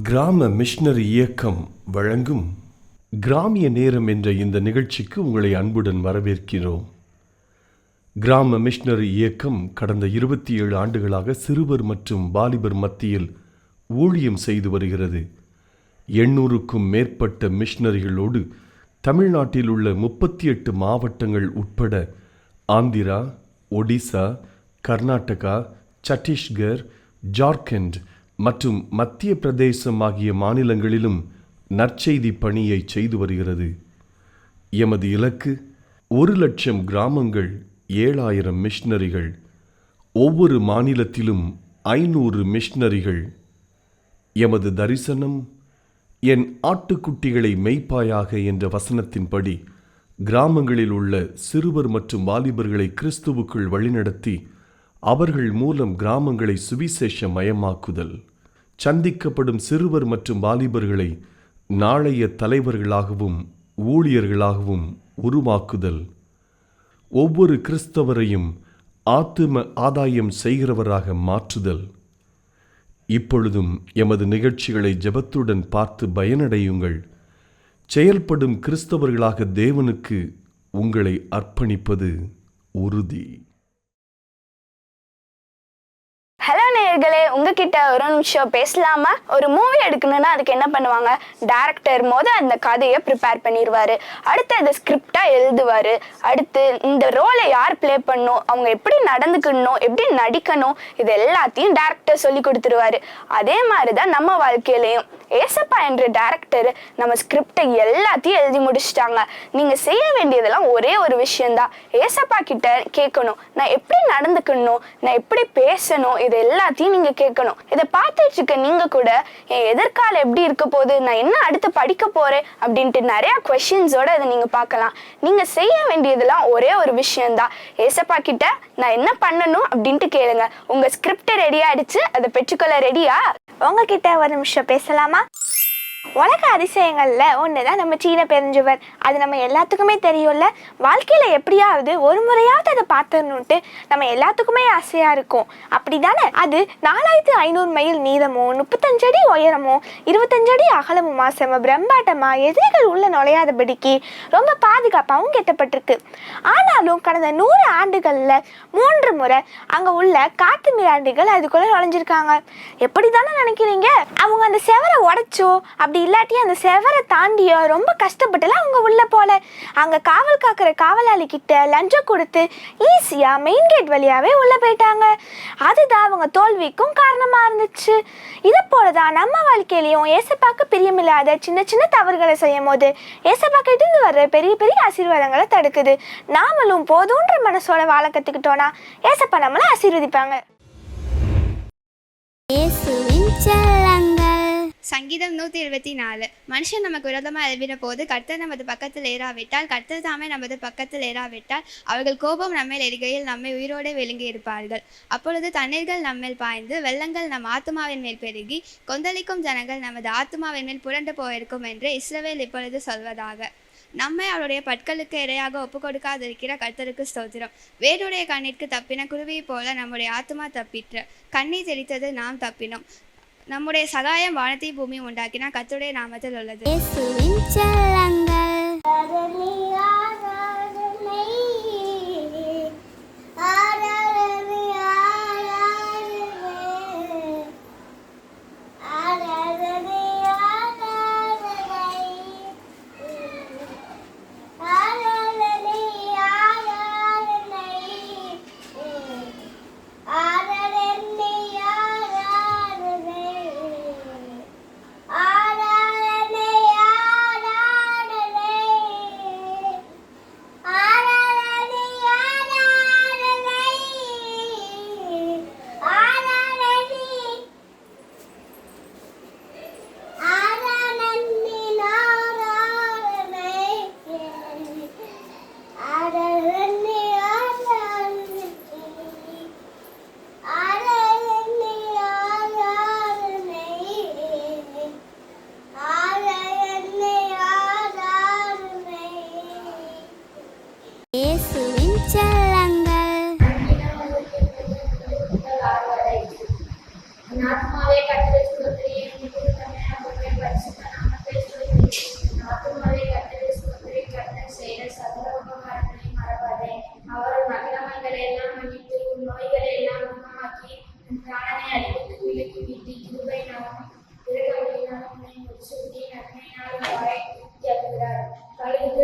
கிராம மிஷனரி இயக்கம் வழங்கும் கிராமிய நேரம் என்ற இந்த நிகழ்ச்சிக்கு உங்களை அன்புடன் வரவேற்கிறோம். கிராம மிஷனரி இயக்கம் கடந்த 27 ஆண்டுகளாக சிறுவர் மற்றும் வாலிபர் மத்தியில் ஊழியம் செய்து வருகிறது. 800க்கும் மேற்பட்ட மிஷனரிகளோடு தமிழ்நாட்டில் உள்ள 38 மாவட்டங்கள் உட்பட ஆந்திரா, ஒடிசா, கர்நாடகா, சத்தீஸ்கர், ஜார்க்கண்ட் மற்றும் மத்திய பிரதேசம் ஆகிய மாநிலங்களிலும் நற்செய்தி பணியை செய்து வருகிறது. எமது இலக்கு 1,00,000 கிராமங்கள், 7,000 மிஷனரிகள், ஒவ்வொரு மாநிலத்திலும் 500 மிஷனரிகள். எமது தரிசனம் என் ஆட்டுக்குட்டிகளை மேய்ப்பாயாக என்ற வசனத்தின்படி கிராமங்களில் உள்ள சிறுவர் மற்றும் வாலிபர்களை கிறிஸ்துவுக்குள் வழிநடத்தி அவர்கள் மூலம் கிராமங்களை சுவிசேஷ மயமாக்குதல், சந்திக்கப்படும் சிறுவர் மற்றும் வாலிபர்களை நாளைய தலைவர்களாகவும் ஊழியர்களாகவும் உருவாக்குதல், ஒவ்வொரு கிறிஸ்தவரையும் ஆத்தும ஆதாயம் செய்கிறவராக மாற்றுதல். இப்பொழுதும் எமது நிகழ்ச்சிகளை ஜெபத்துடன் பார்த்து பயனடையுங்கள். செயல்படும் கிறிஸ்தவர்களாக தேவனுக்கு உங்களை அர்ப்பணிப்பது உறுதி. ஹலோ நேயர்களே, உங்ககிட்ட ஒரு நிமிஷம் பேசலாமா? ஒரு மூவி எடுக்கணும்னா அதுக்கு என்ன பண்ணுவாங்க? டைரக்டர் அந்த கதையை ப்ரிப்பேர் பண்ணிடுவாரு. அடுத்து அதை ஸ்கிரிப்டா எழுதுவாரு. அடுத்து இந்த ரோலை யார் பிளே பண்ணணும், அவங்க எப்படி நடந்துக்கணும், எப்படி நடிக்கணும், இது எல்லாத்தையும் டைரக்டர் சொல்லி கொடுத்துருவாரு. அதே மாதிரிதான் நம்ம வாழ்க்கையிலையும் ஏசப்பா என்ற டைரக்டர் நம்ம ஸ்கிரிப்டை எல்லாத்தையும் எழுதி முடிச்சிட்டாங்க. நீங்க செய்ய வேண்டியதெல்லாம் ஒரே ஒரு விஷயம்தான். ஏசப்பா கிட்ட கேட்கணும், நான் எப்படி நடந்துக்கணும், நான் எப்படி பேசணும், இது எல்லாத்தையும் நீங்க கேட்கணும். இதை பார்த்துட்டு இருக்க நீங்க கூட என் எதிர்காலம் எப்படி இருக்க போகுது, நான் என்ன அடுத்து படிக்க போறேன் அப்படின்ட்டு நிறைய கொஸ்டின்ஸோட இதை நீங்க பார்க்கலாம். நீங்க செய்ய வேண்டியதெல்லாம் ஒரே ஒரு விஷயம்தான். ஏசப்பா கிட்ட நான் என்ன பண்ணணும் அப்படின்ட்டு கேளுங்க. உங்க ஸ்கிரிப்ட் ரெடி ஆயிடுச்சு, அதை பெற்றுக்கொள்ள ரெடியா? உங்ககிட்ட ஒரு நிமிஷம் பேசலாமா? உலக அதிசயங்கள்ல ஒண்ணுதான் நம்ம சீன பெருஞ்சுவர். அது நம்ம எல்லாத்துக்குமே தெரியும்ல. வாழ்க்கையில எப்படியாவது ஒரு முறையாவது அதை பார்த்தணுன்ட்டு நம்ம எல்லாத்துக்குமே ஆசையா இருக்கும், அப்படிதானே? அது 4500 மைல் நீளமும் 35 அடி உயரமும் 25 அடி அகலமுமா செம பிரம்மாண்டமா எதிரிகள் உள்ள நுழையாதபடிக்கு ரொம்ப பாதுகாப்பாகவும் கட்டப்பட்டிருக்கு. ஆனாலும் கடந்த 100 ஆண்டுகள்ல 3 முறை அங்க உள்ள காட்டு மிராண்டிகள் அதுக்குள்ள நுழைஞ்சிருக்காங்க. எப்படிதானே நினைக்கிறீங்க? அவங்க அந்த செவரை உடைச்சோ அப்படி இல்லாட்டி அந்த செவரை தாண்டியோ ரொம்ப கஷ்டப்பட்டுல அவங்க உள்ள போல. அங்க காவல் காக்கிற காவலாளி கிட்ட லஞ்சம் கொடுத்து ஈஸியா மெயின் கேட் வழியாவே உள்ள போயிட்டாங்க. அதுதான் அவங்க தோல்விக்கும் காரணமா இருந்துச்சு. இதை போலதான் நம்ம வாழ்க்கையிலையும் ஏசப்பாக்கு பிரியமில்லாத சின்ன சின்ன தவறுகளை செய்யும் போது ஏசப்பா கிட்ட இருந்து வர்ற பெரிய பெரிய ஆசீர்வாதங்களை தடுக்குது. நாமளும் போதுன்ற மனசோட வாழ கத்துக்கிட்டோம்னா ஏசப்பா நம்மளை ஆசீர்வதிப்பாங்க. சங்கீதம் 124. மனுஷன் நமக்கு விரோதமாக எழுப்பின போது கர்த்தர் நமது பக்கத்தில் ஏறாவிட்டால், கர்த்தர் தாமே நமது பக்கத்தில் ஏறாவிட்டால், அவர்கள் கோபம் நம்மேல் எரிகையில் நம்மை உயிரோடு விழுங்கி இருப்பார்கள். அப்பொழுது தண்ணீர்கள் நம்மேல் பாய்ந்து வெள்ளங்கள் நம் ஆத்துமாவின் மேல் பெருகி கொந்தளிக்கும் ஜனங்கள் நமது ஆத்துமாவின் மேல் புரண்டு போயிருக்கும் என்று இஸ்ரவேல் இப்பொழுது சொல்வதாக. நம்மை அவருடைய பற்களுக்கு இரையாக ஒப்பு கொடுக்காதிருக்கிற கர்த்தருக்கு ஸ்தோத்திரம். வேருடைய கண்ணிற்கு தப்பின குருவியை போல நம்முடைய ஆத்துமா தப்பிற்று. கண்ணீர் தெரித்தது, நாம் தப்பினோம். நம்முடைய சகாயம் வானத்தை பூமி உண்டாக்கினா கர்த்தருடைய நாமத்தில் உள்ளது.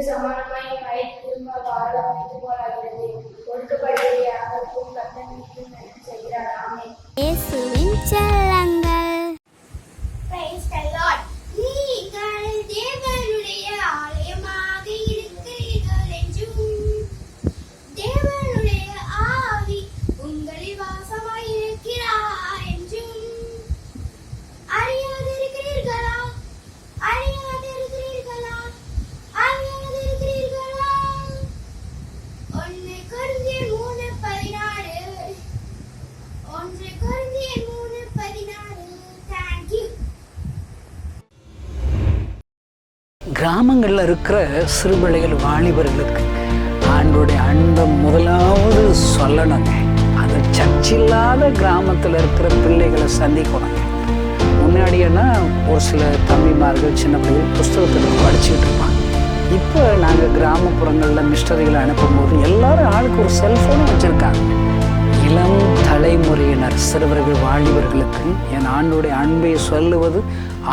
சமானமாய் என் வயிறு திரும்ப வாழ வைத்து போலாகிறது. கொடுக்கப்படுவதை யாருக்கும் கத்தனைக்கும் நன்றி செய்கிறார். ஆமென். இயேசுவின் செல்லங்கள். Praise the Lord. நீங்கள் தேவனுடைய ஆலயமாக இருக்கிறீர்கள் என்றும் தேவனுடைய ஆவி உங்களில் வாசமாய் இருக்கிறார் என்றும் அறியாதிருக்கிறீர்களா? அறியாதிருக்கிறீர்களா? அறியாதிருக்கிறீர்களா? 1 கொரிந்தியர் 3:16. 1 கொரிந்தியர் 3:16. Thank you. கிராமங்களில் இருக்கிற சிறுபிள்ளைகள் வாலிபர்களுக்கு ஆண்டோடைய அன்பை முதலாவது சொல்லணுங்க. அது சர்ச்சில்லாத கிராமத்தில் இருக்கிற பிள்ளைகளை சந்திக்கணுங்க. முன்னாடியேன்னா ஒரு சில தம்பிமார்கள் சின்ன பிள்ளைகள் புஸ்தகத்தில் படிச்சுக்கிட்டு இருப்பாங்க. இப்போ நாங்கள் கிராமப்புறங்களில் மிஸ்டரிகளை அனுப்பும்போது எல்லாரும் ஆளுக்கு ஒரு செல்ஃபோனும் வச்சுருக்காங்க. இளம் தலைமுறையினர் சிறுவர்கள் வாலிபர்களுக்கு என் ஆண்டோடைய அன்பை சொல்லுவது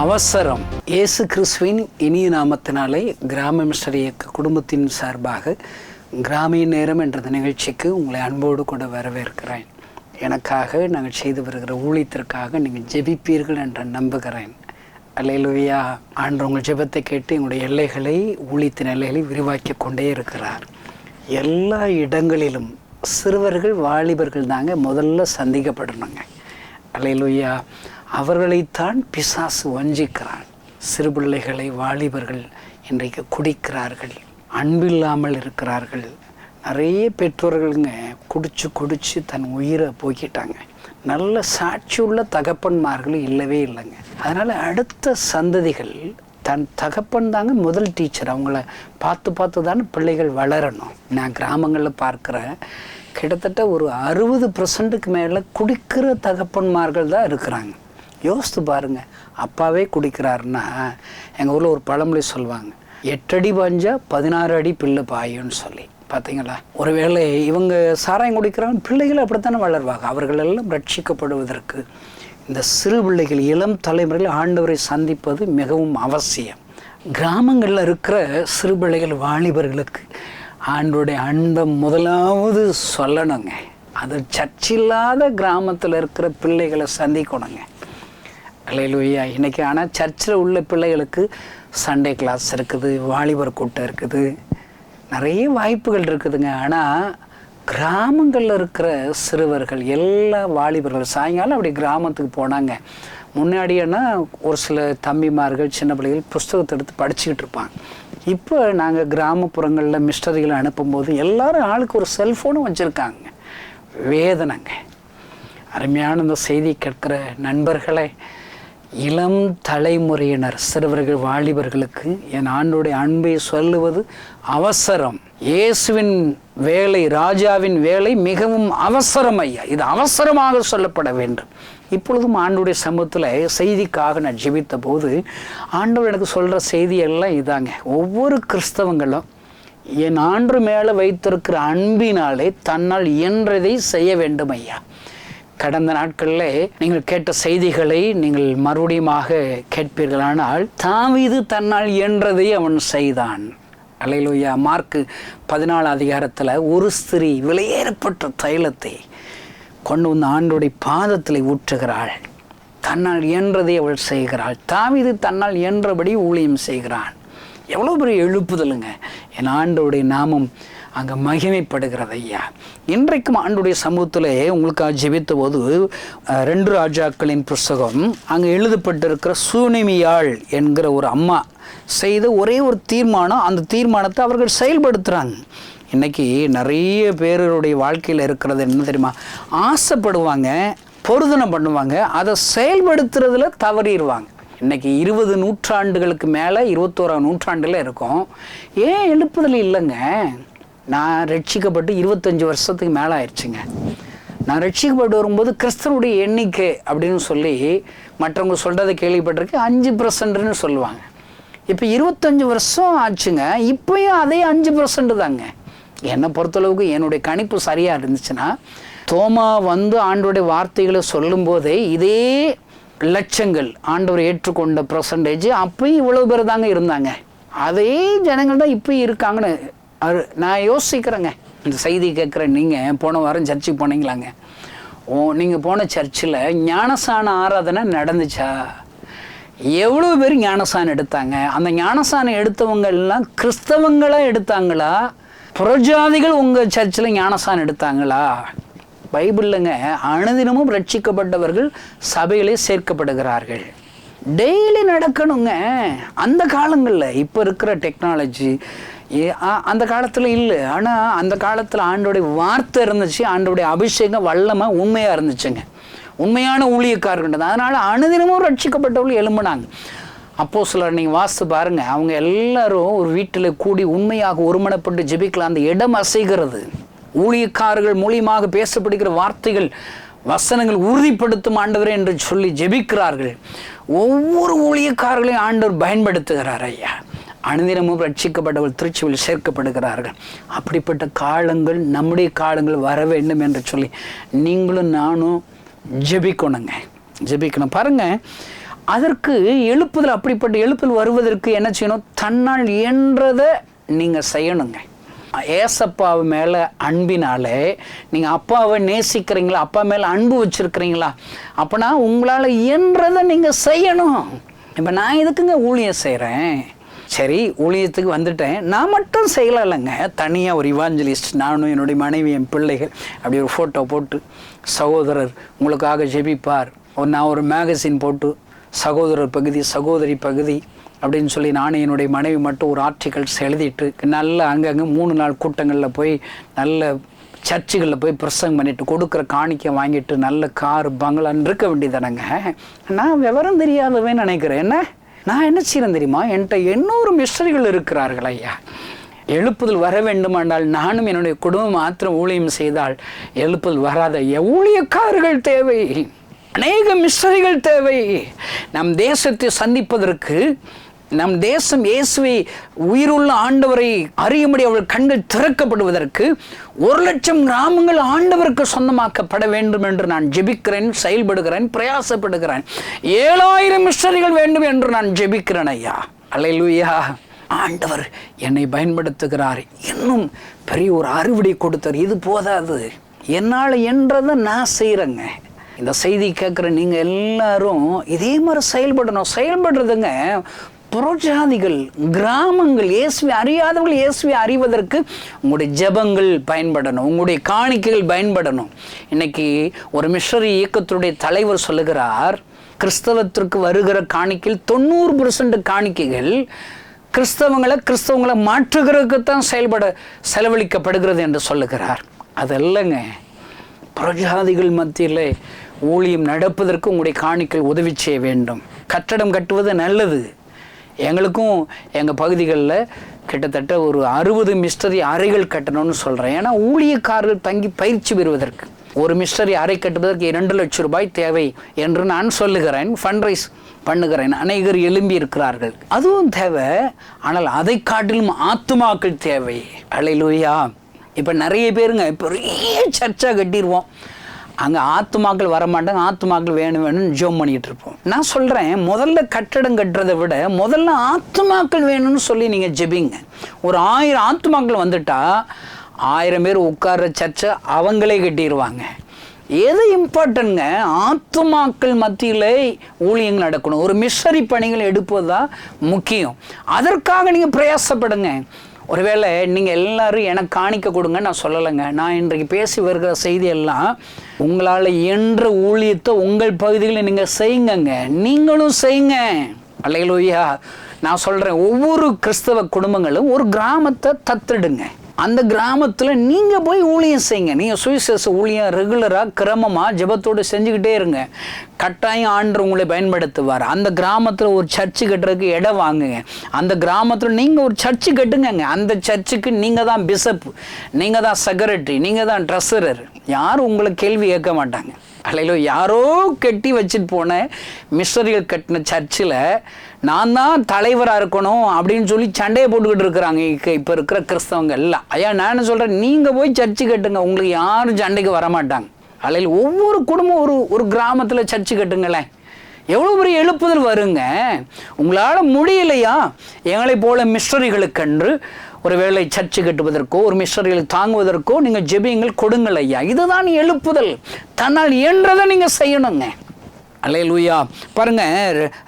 அவசரம். இயேசு கிறிஸ்துவின் இனிய நாமத்தினாலே கிராம மிஸ்டரி இயக்க குடும்பத்தின் சார்பாக கிராமிய நேரம் என்ற நிகழ்ச்சிக்கு உங்களை அன்போடு கூட வரவேற்கிறேன். எனக்காக நாங்கள் செய்து வருகிற ஊழியத்திற்காக நீங்கள் ஜெபிப்பீர்கள் என்று நம்புகிறேன். அல்லேலூயா. ஆண்டவர் உங்கள் ஜெபத்தை கேட்டு எங்களுடைய எல்லைகளை ஊழியத்தின் எல்லைகளை விரிவாக்கி கொண்டே இருக்கிறார். எல்லா இடங்களிலும் சிறுவர்கள் வாலிபர்கள் தாங்க முதல்ல சந்திக்கப்படணுங்க. அல்லேலூயா. அவர்களைத்தான் பிசாசு வஞ்சிக்கிறான். சிறு பிள்ளைகளை வாலிபர்கள் இன்றைக்கு குடிக்கிறார்கள், அன்பில்லாமல் இருக்கிறார்கள். நிறைய பெற்றோர்களுங்க குடிச்சு தன் உயிரை போக்கிட்டாங்க. நல்ல சாட்சியுள்ள தகப்பன்மார்கள் இல்லவே இல்லைங்க. அதனால் அடுத்த சந்ததிகள் தன் தகப்பன் தாங்க முதல் டீச்சர். அவங்கள பார்த்து தானே பிள்ளைகள் வளரணும். நான் கிராமங்களில் பார்க்குறேன், கிட்டத்தட்ட ஒரு 60% மேலே குடிக்கிற தகப்பன்மார்கள் தான் இருக்கிறாங்க. யோசித்து பாருங்கள். அப்பாவே குடிக்கிறாருன்னா, எங்கள் ஊரில் ஒரு பழமொழி சொல்லுவாங்க, 8 அடி பாஞ்சா 16 அடி பிள்ளை பாயுன்னு சொல்லி. பார்த்தீங்களா? ஒருவேளை இவங்க சாராயம் குடிக்கிறாங்க, பிள்ளைகள் அப்படித்தானே வளர்வாங்க. அவர்கள் எல்லாம் ரட்சிக்கப்படுவதற்கு இந்த சிறு பிள்ளைகள் இளம் தலைமுறையில் ஆண்டவரை சந்திப்பது மிகவும் அவசியம். கிராமங்களில் இருக்கிற சிறு பிள்ளைகள் வாலிபர்களுக்கு ஆண்டோடைய அன்பை முதலாவது சொல்லணுங்க. அது சர்ச்சில்லாத கிராமத்தில் இருக்கிற பிள்ளைகளை சந்திக்கணுங்க. அல்லேலூயா. இன்றைக்கி ஆனால் சர்ச்சில் உள்ள பிள்ளைகளுக்கு சண்டே கிளாஸ் இருக்குது, வாலிபர் கூட்டம் இருக்குது, நிறைய வாய்ப்புகள் இருக்குதுங்க. ஆனால் கிராமங்களில் இருக்கிற சிறுவர்கள் எல்லா வாலிபர்கள் சாயங்காலம் அப்படி கிராமத்துக்கு போனாங்க. முன்னாடியேன்னா ஒரு சில தம்பிமார்கள் சின்ன பிள்ளைகள் புஸ்தகத்தை எடுத்து படிச்சுக்கிட்டு இருப்பாங்க. இப்போ நாங்கள் கிராமப்புறங்களில் மிஸ்டரிகளை அனுப்பும்போது எல்லாரும் ஆளுக்கு ஒரு செல்ஃபோனும் வச்சுருக்காங்க. வேதனைங்க. அருமையான இந்த செய்தி கேட்கிற நண்பர்களே, இளம் தலைமுறையினர் சிறுவர்கள் வாலிபர்களுக்கு என் ஆண்டோடைய அன்பை சொல்லுவது அவசரம். இயேசுவின் வேலை, ராஜாவின் வேலை மிகவும் அவசரம் ஐயா. இது அவசரமாக சொல்லப்பட வேண்டும். இப்பொழுதும் ஆண்டோடைய சமூகத்தில் செய்திக்காக நான் ஜெபித்த போது ஆண்டவர் எனக்கு சொல்கிற செய்தியெல்லாம் இதாங்க. ஒவ்வொரு கிறிஸ்தவங்களும் என் ஆண்டு மேலே வைத்திருக்கிற அன்பினாலே தன்னால் இயன்றதை செய்ய வேண்டும் ஐயா. கடந்த நாட்களில் நீங்கள் கேட்ட செய்திகளை நீங்கள் மறுபடியுமாக கேட்பீர்களானால், தாவீது தன்னால் இயன்றதை அவன் செய்தான். அல்லேலூயா. மார்க்கு 14 அதிகாரத்தில் ஒரு ஸ்திரீ விலையேறப்பட்ட தைலத்தை கொண்டு வந்து ஆண்டோடைய பாதத்தில் ஊற்றுகிறாள். தன்னால் இயன்றதை அவள் செய்கிறாள். தாவீது தன்னால் இயன்றபடி ஊழியம் செய்கிறான். எவ்வளோ பெரிய எழுப்புதலுங்க. என் ஆண்டோடைய நாமம் அங்கே மகிமைப்படுகிறது ஐயா. இன்றைக்கும் ஆண்டுடைய சமூகத்தில் உங்களுக்காக ஜெபித்த போது 2 ராஜாக்களின் புஸ்தகம் அங்கே எழுதப்பட்டிருக்கிற சூனேமியாள் என்கிற ஒரு அம்மா செய்த ஒரே ஒரு தீர்மானம், அந்த தீர்மானத்தை அவர்கள் செயல்படுத்துகிறாங்க. இன்றைக்கி நிறைய பேருடைய வாழ்க்கையில் இருக்கிறது என்ன தெரியுமா? ஆசைப்படுவாங்க, பொருதனை பண்ணுவாங்க, அதை செயல்படுத்துறதுல தவறிடுவாங்க. இன்றைக்கி 20 நூற்றாண்டுகளுக்கு மேலே 21ஆம் நூற்றாண்டில் இருக்கும். ஏன் எழுப்புதல் இல்லைங்க? நான் ரட்சிக்கப்பட்டு 25 வருஷத்துக்கு மேலே ஆயிடுச்சுங்க. நான் ரட்சிக்கப்பட்டு வரும்போது கிறிஸ்தவனுடைய எண்ணிக்கை அப்படின்னு சொல்லி மற்றவங்க சொல்கிறத கேள்விப்பட்டிருக்கேன், 5%ன்னு சொல்லுவாங்க. இப்போ 25 வருஷம் ஆச்சுங்க, இப்போயும் அதே 5% தாங்க. என்னை பொறுத்தளவுக்கு என்னுடைய கணிப்பு சரியாக இருந்துச்சுன்னா, தோமா வந்து ஆண்டோடைய வார்த்தைகளை சொல்லும்போதே இதே லட்சங்கள் ஆண்டவர் ஏற்றுக்கொண்ட பர்சன்டேஜ் அப்பயும் இவ்வளோ பேர் தாங்க இருந்தாங்க. அதே ஜனங்கள் தான் இப்போ இருக்காங்கன்னு நான் யோசிக்கிறேங்க. இந்த செய்தி கேட்குறேன். நீங்கள் போன வாரம் சர்ச்சுக்கு போனீங்களாங்க? நீங்கள் போன சர்ச்சில் ஞானசான ஆராதனை நடந்துச்சா? எவ்வளோ பேர் ஞானசானம் எடுத்தாங்க? அந்த ஞானசானம் எடுத்தவங்க எல்லாம் கிறிஸ்தவங்களாக எடுத்தாங்களா, புறஜாதிகள் உங்கள் சர்ச்சில் ஞானசானம் எடுத்தாங்களா? பைபிள்லங்க அனுதினமும் ரட்சிக்கப்பட்டவர்கள் சபையிலே சேர்க்கப்படுகிறார்கள். டெய்லி நடக்கணுங்க. அந்த காலங்களில் இப்போ இருக்கிற டெக்னாலஜி அந்த காலத்தில் இல்லை. ஆனால் அந்த காலத்தில் ஆண்டோடைய வார்த்தை இருந்துச்சு, ஆண்டோடைய அபிஷேகம் வல்லமை உண்மையாக இருந்துச்சுங்க. உண்மையான ஊழியக்காரர்கள். அதனால் அனுதினமும் ரட்சிக்கப்பட்டவர்கள் எழும்பினாங்க. அப்போஸ்தலர் நீங்கள் வாசித்து பாருங்கள், அவங்க எல்லாரும் ஒரு வீட்டில் கூடி உண்மையாக ஒருமனப்பட்டு ஜெபிக்கலாம். அந்த இடம் அசைகிறது. ஊழியக்காரர்கள் மூலியமாக பேசப்படுகிற வார்த்தைகள் வசனங்கள் உறுதிப்படுத்தும் ஆண்டவரே என்று சொல்லி ஜெபிக்கிறார்கள். ஒவ்வொரு ஊழியக்காரர்களையும் ஆண்டவர் பயன்படுத்துகிறார். ஐயா, அனுதினமும் ரட்சிக்கப்பட்டவர்கள் திருச்சியில் சேர்க்கப்படுகிறார்கள். அப்படிப்பட்ட காலங்கள் நம்முடைய காலங்கள் வர வேண்டும் என்று சொல்லி நீங்களும் நானும் ஜெபிக்கணுங்க. ஜெபிக்கணும். பாருங்க, அதற்கு எழுப்புதல், அப்படிப்பட்ட எழுப்புதல் வருவதற்கு என்ன செய்யணும்? தன்னால் இயன்றதை நீங்கள் செய்யணுங்க. ஏசப்பாவை மேலே அன்பினாலே நீங்கள் அப்பாவை நேசிக்கிறீங்களா, அப்பா மேலே அன்பு வச்சுருக்கிறீங்களா? அப்போனா உங்களால் இயன்றதை நீங்கள் செய்யணும். இப்போ நான் எதுக்குங்க ஊழியம் செய்கிறேன்? சரி, ஊழியத்துக்கு வந்துட்டேன், நான் மட்டும் செய்யலாம் இல்லைங்க. தனியாக ஒரு இவாஞ்சலிஸ்ட், நானும் என்னுடைய மனைவி, என் பிள்ளைகள், அப்படி ஒரு ஃபோட்டோ போட்டு சகோதரர் உங்களுக்காக ஜெபிப்பார், நான் ஒரு மேகசின் போட்டு சகோதரர் பகுதி சகோதரி பகுதி அப்படின்னு சொல்லி நானும் என்னுடைய மனைவி மட்டும் ஒரு ஆர்டிகல்ஸ் எழுதிட்டு நல்ல அங்கங்கே 3 நாள் கூட்டங்களில் போய் நல்ல சர்ச்சுகளில் போய் பிரசங்கம் பண்ணிட்டு கொடுக்குற காணிக்கை வாங்கிட்டு நல்ல கார் பங்களான்னு இருக்க வேண்டியதானங்க. நான் விவரம் தெரியாதவன் நினைக்கிறேன். நான் என்ன செய்யறேன் தெரியுமா? என்கிட்ட 800 மிஸ்டரிகள் இருக்கிறார்கள். ஐயா, எழுப்புதல் வர வேண்டுமானால் நானும் என்னுடைய குடும்பம் மாத்திரம் ஊழியம் செய்தால் எழுப்புதல் வராத ஊழியக்காரர்கள் தேவை, அநேக மிஸ்டரிகள் தேவை. நம் தேசத்தை சந்திப்பதற்கு, நம் தேசம் இயேசுவை உயிருள்ள ஆண்டவரை அறியும்படி அவள் கண்கள் திறக்கப்படுவதற்கு 1,00,000 கிராமங்கள் ஆண்டவருக்கு சொந்தமாக்கப்பட வேண்டும் என்று நான் ஜெபிக்கிறேன், செயல்படுகிறேன், பிரயாசப்படுகிறேன். 7,000 மிஷனரிகள் வேண்டும் என்று நான் ஜெபிக்கிறேன். ஐயா, அல்லேலூயா. ஆண்டவர் என்னை பயன்படுத்துகிறார். இன்னும் பெரிய ஒரு அறுவடை கொடுத்தார். இது போதாது, என்னால் என்றதை நான் செய்கிறேங்க. இந்த செய்தி கேட்குற நீங்கள் எல்லாரும் இதே மாதிரி செயல்படணும். செயல்படுறதுங்க புறஜாதிகள், கிராமங்கள், இயேசுவை அறியாதவர்கள் இயேசுவை அறிவதற்கு உங்களுடைய ஜெபங்கள் பயன்படணும், உங்களுடைய காணிக்கைகள் பயன்படணும். இன்னைக்கு ஒரு மிஷனரி இயக்கத்துடைய தலைவர் சொல்லுகிறார், கிறிஸ்தவத்திற்கு வருகிற காணிக்கையில் 90% காணிக்கைகள் கிறிஸ்தவங்களை மாற்றுகிறதுக்கு தான் செலவழிக்கப்படுகிறது என்று சொல்லுகிறார். அதல்லங்க, புறஜாதிகள் மத்தியில் ஊழியம் நடப்பதற்கு உங்களுடைய காணிக்கை உதவி செய்ய வேண்டும். கட்டடம் கட்டுவது நல்லது. எங்களுக்கும் எங்கள் பகுதிகளில் கிட்டத்தட்ட ஒரு 60 மிஸ்டரி அறைகள் கட்டணும்னு சொல்கிறேன். ஏன்னா ஊழியக்காரர்கள் தங்கி பயிற்சி பெறுவதற்கு ஒரு மிஸ்டரி அறை கட்டுவதற்கு 2 லட்சம் ரூபாய் தேவை என்று நான் சொல்லுகிறேன், ஃபண்ட்ரைஸ் பண்ணுகிறேன். அநேகர் எழும்பி இருக்கிறார்கள், அதுவும் தேவை. ஆனால் அதை காட்டிலும் ஆத்துமாக்கள் தேவை. அல்லேலூயா. இப்போ நிறைய பேருங்க பெரிய சர்ச்சாக கட்டிடுவோம், அங்கே ஆத்துமாக்கள் வரமாட்டாங்க, ஆத்துமாக்கள் வேணும்னு ஜோம் பண்ணிகிட்டு இருப்போம். நான் சொல்கிறேன், முதல்ல கட்டடம் கட்டுறதை விட முதல்ல ஆத்துமாக்கள் வேணும்னு சொல்லி நீங்கள் ஜெபிங்க. ஒரு 1000 ஆத்துமாக்கள் வந்துட்டா 1000 பேர் உட்கார்ற சர்ச்சை அவங்களே கட்டிடுவாங்க. எது இம்பார்ட்டன்ட்ங்க? ஆத்துமாக்கள் மத்தியில் ஊழியங்கள் நடக்கணும். ஒரு மிஷனரி பணிகள் எடுப்பதுதான் முக்கியம். அதற்காக நீங்கள் பிரயாசப்படுங்க. ஒருவேளை நீங்கள் எல்லாரும் எனக்கு காணிக்க கொடுங்க நான் சொல்லலைங்க. நான் இன்றைக்கு பேசி வருகிற செய்தியெல்லாம் உங்களால் இயன்ற ஊழியத்தை உங்கள் பகுதிகளில் நீங்கள் செய்யுங்க. நீங்களும் செய்யுங்க. அல்லேலூயா. நான் சொல்கிறேன், ஒவ்வொரு கிறிஸ்தவ குடும்பங்களும் ஒரு கிராமத்தை தத்தெடுங்க. அந்த கிராமத்தில் நீங்கள் போய் ஊழியம் செய்யுங்க. நீங்கள் சுவிசேஷ ஊழியம் ரெகுலராக கிரமமாக ஜெபத்தோடு செஞ்சுக்கிட்டே இருங்க. கட்டாயம் ஆண்டவர் உங்களை பயன்படுத்துவார். அந்த கிராமத்தில் ஒரு சர்ச்சு கட்டுறதுக்கு இடம் வாங்குங்க. அந்த கிராமத்தில் நீங்கள் ஒரு சர்ச்சு கட்டுங்க. அந்த சர்ச்சுக்கு நீங்கள் தான் பிஷப், நீங்கள் தான் செக்ரட்டரி, நீங்கள் தான் ட்ரெஸரர். யாரும் உங்களை கேள்வி கேட்க மாட்டாங்க. அல்லையிலோ யாரோ கட்டி வச்சுட்டு போன மிஷனரிகள் கட்டின சர்ச்சில் நான் தான் தலைவராக இருக்கணும் அப்படின்னு சொல்லி சண்டையை போட்டுக்கிட்டு இருக்கிறாங்க இப்போ இருக்கிற கிறிஸ்தவங்க எல்லாம். ஐயா, நான் என்ன சொல்கிறேன், நீங்கள் போய் சர்ச்சு கட்டுங்க, உங்களுக்கு யாரும் சண்டைக்கு வரமாட்டாங்க. அல்லையில் ஒவ்வொரு குடும்பம் ஒரு கிராமத்தில் சர்ச்சு கட்டுங்களேன். எவ்வளோ பெரிய எழுப்புதல் வருங்க. உங்களால் முடியலையா? எங்களை போல மிஷனரிகளுக்கென்று ஒரு வேளை சர்ச்சை கட்டுவதற்கோ ஒரு மிஷனரிகளை தாங்குவதற்கோ நீங்கள் ஜெபியுங்கள், கொடுங்கள் ஐயா. இதுதான் எழுப்புதல். தன்னால் இயன்றதை நீங்கள் செய்யணுங்க. அல்லேலூயா. பாருங்க,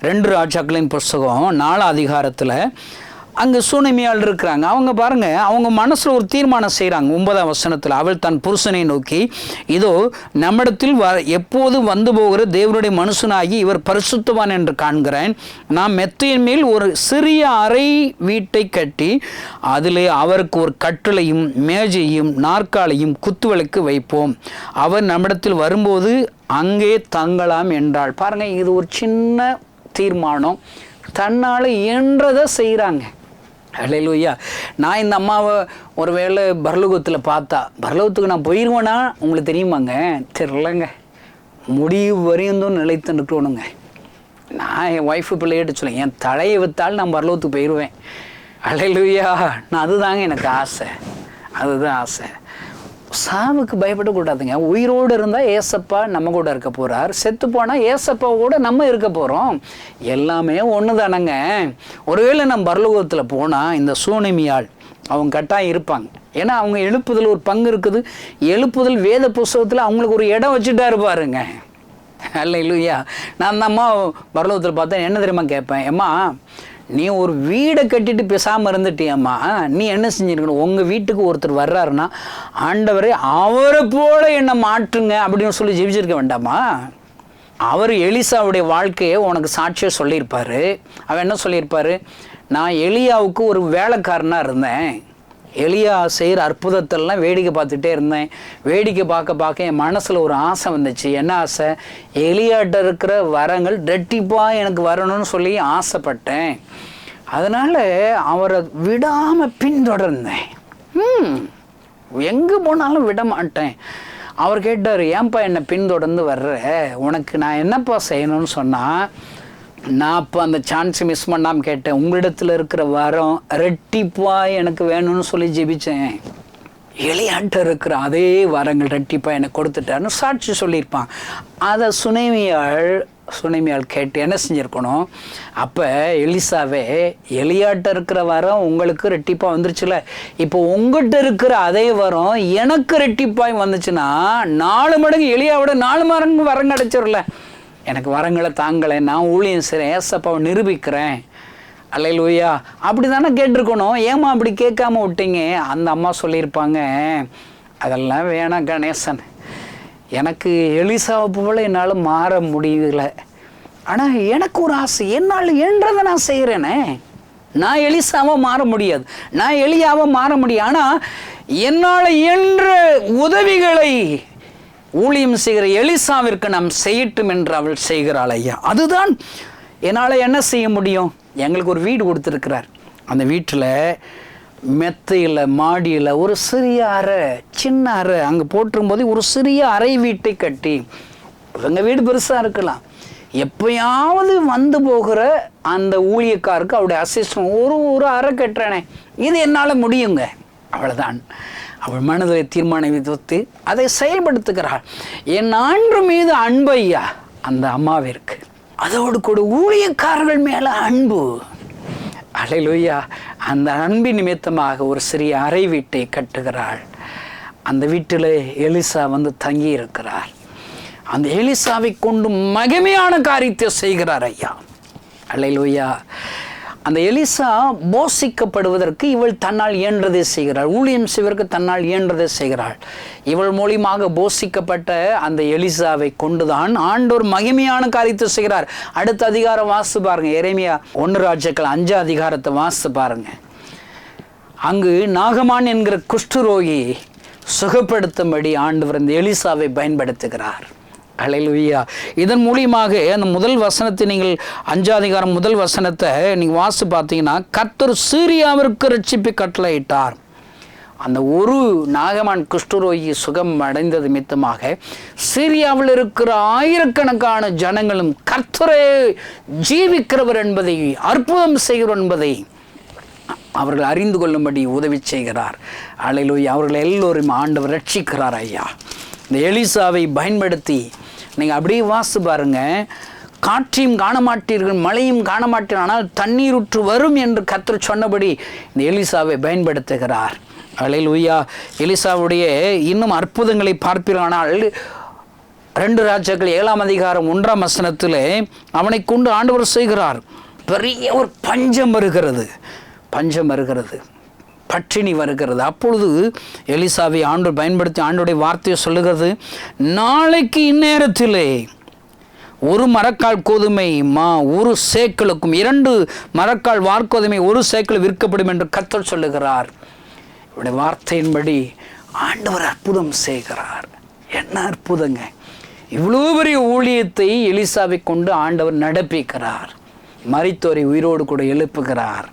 2 ராஜாக்களின் புஸ்தகம் 4 அதிகாரத்தில் அங்கே சூனமியால் இருக்கிறாங்க. அவங்க பாருங்க, அவங்க மனசில் ஒரு தீர்மானம் செய்கிறாங்க. 9ஆம் வசனத்தில், அவள் தன் புருஷனை நோக்கி, இதோ நம்மிடத்தில் எப்போது வந்து போகிற தேவனுடைய மனுஷனாகி இவர் பரிசுத்தவான் என்று காண்கிறேன். நாம் மெத்தையின் மேல் ஒரு சிறிய அறை வீட்டை கட்டி அதிலே அவருக்கு ஒரு கட்டளையும் மேஜையும் நாற்காலியும் குத்துவிளக்கு வைப்போம். அவர் நம்மிடத்தில் வரும்போது அங்கே தங்கலாம் என்றாள். பாருங்க, இது ஒரு சின்ன தீர்மானம். தன்னால் இயன்றதை செய்கிறாங்க. அல்லேலூயா. நான் இந்த அம்மாவை ஒரு வேளை பரலோகத்தில் பார்த்தா, பரலோகத்துக்கு நான் போயிடுவேன்னா உங்களுக்கு தெரியுமாங்க? தெரிலங்க. முடிவு வரையும் நிலைத்து நிற்கணுங்க. நான் என் ஒய்ஃபு பிள்ளைகிட்ட சொல்லுவேன், என் தலையை விற்றாலும் நான் பரலோகத்துக்கு போயிடுவேன். அல்லேலூயா. நான் அதுதாங்க எனக்கு ஆசை, அதுதான் ஆசை. சாவுக்கு பயப்படக்கூடாதுங்க. உயிரோடு இருந்தால் ஏசப்பா நம்ம கூட இருக்க போகிறார், செத்து போனால் ஏசப்பா கூட நம்ம இருக்க போகிறோம். எல்லாமே ஒன்று தானங்க. ஒருவேளை நம்ம பரலோகத்தில் போனால் இந்த சூனமியாள் அவங்க கட்டாயம் இருப்பாங்க. ஏன்னா அவங்க எழுப்புதல் ஒரு பங்கு இருக்குது. எழுப்புதல் வேத புஸ்தகத்தில் அவங்களுக்கு ஒரு இடம் வச்சுட்டா இருப்பாருங்க. அல்லேலூயா. நான் அந்த அம்மா பரலோகத்தில் பார்த்தா என்ன தெரியுமா கேட்பேன், அம்மா நீ ஒரு வீடை கட்டிட்டு பேசாமல் இருந்துட்டியம்மா, நீ என்ன செஞ்சுருக்கணும்? உங்கள் வீட்டுக்கு ஒருத்தர் வர்றாருன்னா, ஆண்டவரே அவரை போல என்னை மாற்றுங்க அப்படின்னு சொல்லி ஜெபிச்சிருக்க வேண்டாமா? அவர் எலிசாவுடைய வாழ்க்கையை உனக்கு சாட்சியாக சொல்லியிருப்பார். அவன் என்ன சொல்லியிருப்பார்? நான் எலியாவுக்கு ஒரு வேலைக்காரனாக இருந்தேன். எலியா செய்கிற அற்புதத்தெல்லாம் வேடிக்கை பார்த்துட்டே இருந்தேன். வேடிக்கை பார்க்க என் மனசில் ஒரு ஆசை வந்துச்சு. என்ன ஆசை? எலியாட்ட இருக்கிற வரங்கள் ரெட்டிப்பாக எனக்கு வரணும்னு சொல்லி ஆசைப்பட்டேன். அதனால் அவரை விடாமல் பின்தொடர்ந்தேன். எங்கே போனாலும் விட மாட்டேன். அவர் கேட்டார், ஏன்பா என்னை பின்தொடர்ந்து வர்ற? உனக்கு நான் என்னப்பா செய்யணும்னு சொன்னால், நான் அப்போ அந்த சான்ஸை மிஸ் பண்ணாமல் கேட்டேன், உங்களிடத்தில் இருக்கிற வரம் ரெட்டிப்பாக எனக்கு வேணும்னு சொல்லி ஜெபிச்சேன். எலியாட்ட இருக்கிற அதே வரங்கள் ரெட்டிப்பாக எனக்கு கொடுத்துட்டாருன்னு சாட்சி சொல்லியிருப்பான். அதை சுனேமியாள் கேட்டு என்ன செஞ்சுருக்கணும்? அப்போ எலிசாவே, எலியாட்ட இருக்கிற வரம் உங்களுக்கு ரெட்டிப்பாக வந்துருச்சுல, இப்போ உங்கள்கிட்ட இருக்கிற அதே வரம் எனக்கு ரெட்டிப்பாய் வந்துச்சுன்னா 4 மடங்கு எலியாவோட 4 மடங்கு வரம் கிடச்சிடல. எனக்கு வரங்களை தாங்களே, நான் ஊழியம் செய்கிறேன், ஏசப்பாவை நிரூபிக்கிறேன். அல்லேலூயா. அப்படி தானே கேட்டிருக்கணும். ஏமா அப்படி கேட்காம விட்டீங்க? அந்த அம்மா சொல்லியிருப்பாங்க, அதெல்லாம் வேணாம் கணேசன், எனக்கு எலிசாவை போல் என்னால் மாற முடியல. ஆனால் எனக்கு ஒரு ஆசை, என்னால் என்றதை நான் செய்கிறேனே. நான் எலிசாவை மாற முடியாது, நான் எலியாவை மாற முடியும். ஆனால் என்னால் என்ற உதவிகளை ஊழியம் செய்கிற எலிசாவிற்கு நாம் செய்யட்டும் என்று அவள் செய்கிறாள் ஐயா. அதுதான் என்னால் என்ன செய்ய முடியும். எங்களுக்கு ஒரு வீடு கொடுத்துருக்கிறார். அந்த வீட்டில் மெத்தையில் மாடியில் ஒரு சிறிய அறை, சின்ன அறை அங்கே போட்டிருக்கும்போது ஒரு சிறிய அறை வீட்டை கட்டி, எங்கள் வீடு பெருசாக இருக்கலாம், எப்பயாவது வந்து போகிற அந்த ஊழியக்காருக்கு அவருடைய அசிஸ்டன்ட் ஒரு அறை கட்டுறேனே, இது என்னால் முடியுங்க. அவ்வளோதான். அவள் மனதில் தீர்மானம் விதித்து அதை செயல்படுத்துகிறாள். என் ஆண்டு மீது அன்பு ஐயா அந்த அம்மாவிற்கு, அதோடு கூட ஊழியக்காரர்கள் மேலே அன்பு. அல்லேலூயா. அந்த அன்பின் நிமித்தமாக ஒரு சிறிய அறை வீட்டை கட்டுகிறாள். அந்த வீட்டில் எலிசா வந்து தங்கி இருக்கிறார். அந்த எலிசாவை கொண்டு மகிமையான காரியத்தை செய்கிறார் ஐயா. அல்லேலூயா. அந்த எலிசா போஷிக்கப்படுவதற்கு இவள் தன்னால் இயன்றதை செய்கிறாள். ஊழியம் செய்வதற்கு தன்னால் இயன்றதை செய்கிறாள். இவள் மூலியமாக போஷிக்கப்பட்ட அந்த எலிசாவை கொண்டுதான் ஆண்டவர் மகிமையான காரியத்தை செய்கிறார். அடுத்த அதிகாரம் வாசித்து பாருங்க. எரேமியா 1 ராஜாக்கள் 5 அதிகாரத்தை வாசித்து பாருங்க. அங்கு நாகமான் என்கிற குஷ்டரோகி சுகப்படுத்தும்படி ஆண்டவர் அந்த எலிசாவை பயன்படுத்துகிறார். அல்லேலூயா. இதன் மூலியமாக அந்த முதல் வசனத்தை நீங்கள் 5 அதிகாரம் முதல் வசனத்தை நீங்கள் வாசி பார்த்தீங்கன்னா, கர்த்தர் சீரியாவிற்கு ரட்சிப்பை கட்டளையிட்டார். அந்த ஒரு நாகமான் குஷ்டரோகி சுகம் அடைந்தது நிமித்தமாக சீரியாவில் இருக்கிற ஆயிரக்கணக்கான ஜனங்களும் கர்த்தரே ஜீவிக்கிறவர் என்பதை, அற்புதம் செய்கிறவர் என்பதை அவர்கள் அறிந்து கொள்ளும்படி உதவி செய்கிறார். அல்லேலூயா. அவர்கள் எல்லோரும் ஆண்டவர் ரட்சிக்கிறார் ஐயா. இந்த எலிசாவை பயன்படுத்தி நீங்கள் அப்படியே வாசித்து பாருங்க. காற்றையும் காண மாட்டீர்கள், மழையும் காண மாட்டீர்கள், ஆனால் தண்ணீருற்று வரும் என்று கர்த்தர் சொன்னபடி இந்த எலிசாவை பயன்படுத்துகிறார். அல்லேலூயா. எலிசாவுடைய இன்னும் அற்புதங்களை பார்ப்பீர்களானால் 2 ராஜாக்கள் 7ஆம் அதிகாரம் 1ஆம் வசனத்தில் அவனை கொண்டு ஆண்டவர் செய்கிறார். பெரிய ஒரு பஞ்சம் வருகிறது, பட்டினி வருகிறது. அப்பொழுது எலிசாவை ஆண்டவர் பயன்படுத்தி ஆண்டோடைய வார்த்தையை சொல்லுகிறது, நாளைக்கு இந்நேரத்திலே 1 மரக்கால் கோதுமை 1 சேக்கலுக்கும் 2 மரக்கால் வார்கோதுமை 1 சேக்கல் விற்கப்படும் என்று கர்த்தர் சொல்லுகிறார். இவருடைய வார்த்தையின்படி ஆண்டவர் அற்புதம் செய்கிறார். என்ன அற்புதங்க! இவ்வளோ பெரிய ஊழியத்தை எலிசாவை கொண்டு ஆண்டவர் நடப்பிக்கிறார். மரித்தோரை உயிரோடு கூட எழுப்புகிறார்.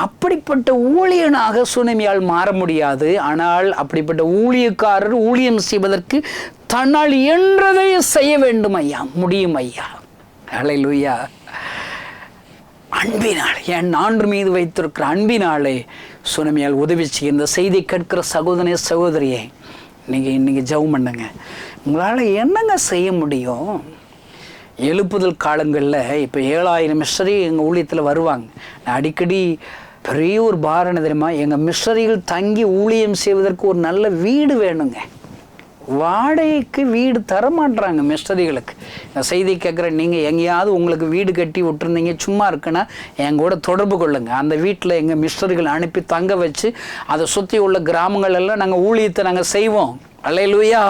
அப்படிப்பட்ட ஊழியனாக சூனமியால் மாற முடியாது. ஆனால் அப்படிப்பட்ட ஊழியக்காரர் ஊழியம் செய்வதற்கு தன்னால் என்றதை செய்ய வேண்டும் ஐயா, முடியும் ஐயா. அல்லேலூயா. அன்பினாலே, என் ஆண்டு மீது வைத்திருக்கிற அன்பினாலே சூனமியால் உதவி செய்ய இந்த செய்தி கேட்கிற சகோதரனே சகோதரியே, நீங்கள் இன்றைக்கி ஜெபம் பண்ணுங்க. உங்களால் என்னங்க செய்ய முடியும்? எழுப்புதல் காலங்களில் இப்போ 7000 மிஷனரி எங்கள் ஊழியத்தில் வருவாங்க. நான் அடிக்கடி பெரிய ஒரு பாரண தெரியுமா, எங்கள் மிஷனரிகள் தங்கி ஊழியம் செய்வதற்கு ஒரு நல்ல வீடு வேணுங்க. வாடகைக்கு வீடு தரமாட்டுறாங்க மிஷனரிகளுக்கு. இந்த செய்தி கேட்குற நீங்கள் எங்கேயாவது உங்களுக்கு வீடு கட்டி விட்டுருந்தீங்க, சும்மா இருக்குன்னா என் கூட தொடர்பு கொள்ளுங்கள். அந்த வீட்டில் எங்கள் மிஷனரிகள் அனுப்பி தங்க வச்சு அதை சுற்றி உள்ள கிராமங்களெல்லாம் நாங்கள் ஊழியத்தை நாங்கள் செய்வோம். அல்லேலூயா.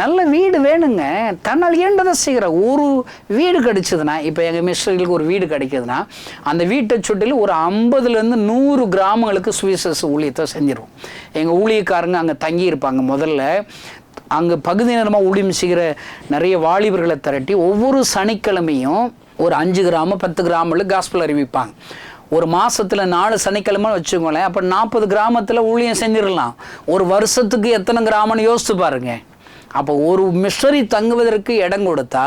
நல்ல வீடு வேணுங்க. தன்னால் ஏண்டதை செய்கிற ஒரு வீடு கிடைச்சதுன்னா, இப்போ எங்கள் மிஷனரிகளுக்கு ஒரு வீடு கிடைக்கிதுன்னா அந்த வீட்டை சுற்றிலும் ஒரு 50லேருந்து 100 கிராமங்களுக்கு சுவிசேஷ ஊழியத்தை செஞ்சிடும். எங்கள் ஊழியக்காரங்க அங்கே தங்கியிருப்பாங்க. முதல்ல அங்கே பகுதி நேரமாக ஊழியம் செய்கிற நிறைய வாலிபர்களை திரட்டி ஒவ்வொரு சனிக்கிழமையும் ஒரு 5 கிராமம் 10 கிராமத்தில் காஸ்பல் அறிவிப்பாங்க. ஒரு மாதத்தில் 4 சனிக்கிழமை வச்சுக்கோங்களேன். அப்போ 40 கிராமத்தில் ஊழியம் செஞ்சிடலாம். ஒரு வருஷத்துக்கு எத்தனை கிராமம்னு யோசித்து பாருங்கள். அப்போ ஒரு மிஷனரி தங்குவதற்கு இடம் கொடுத்தா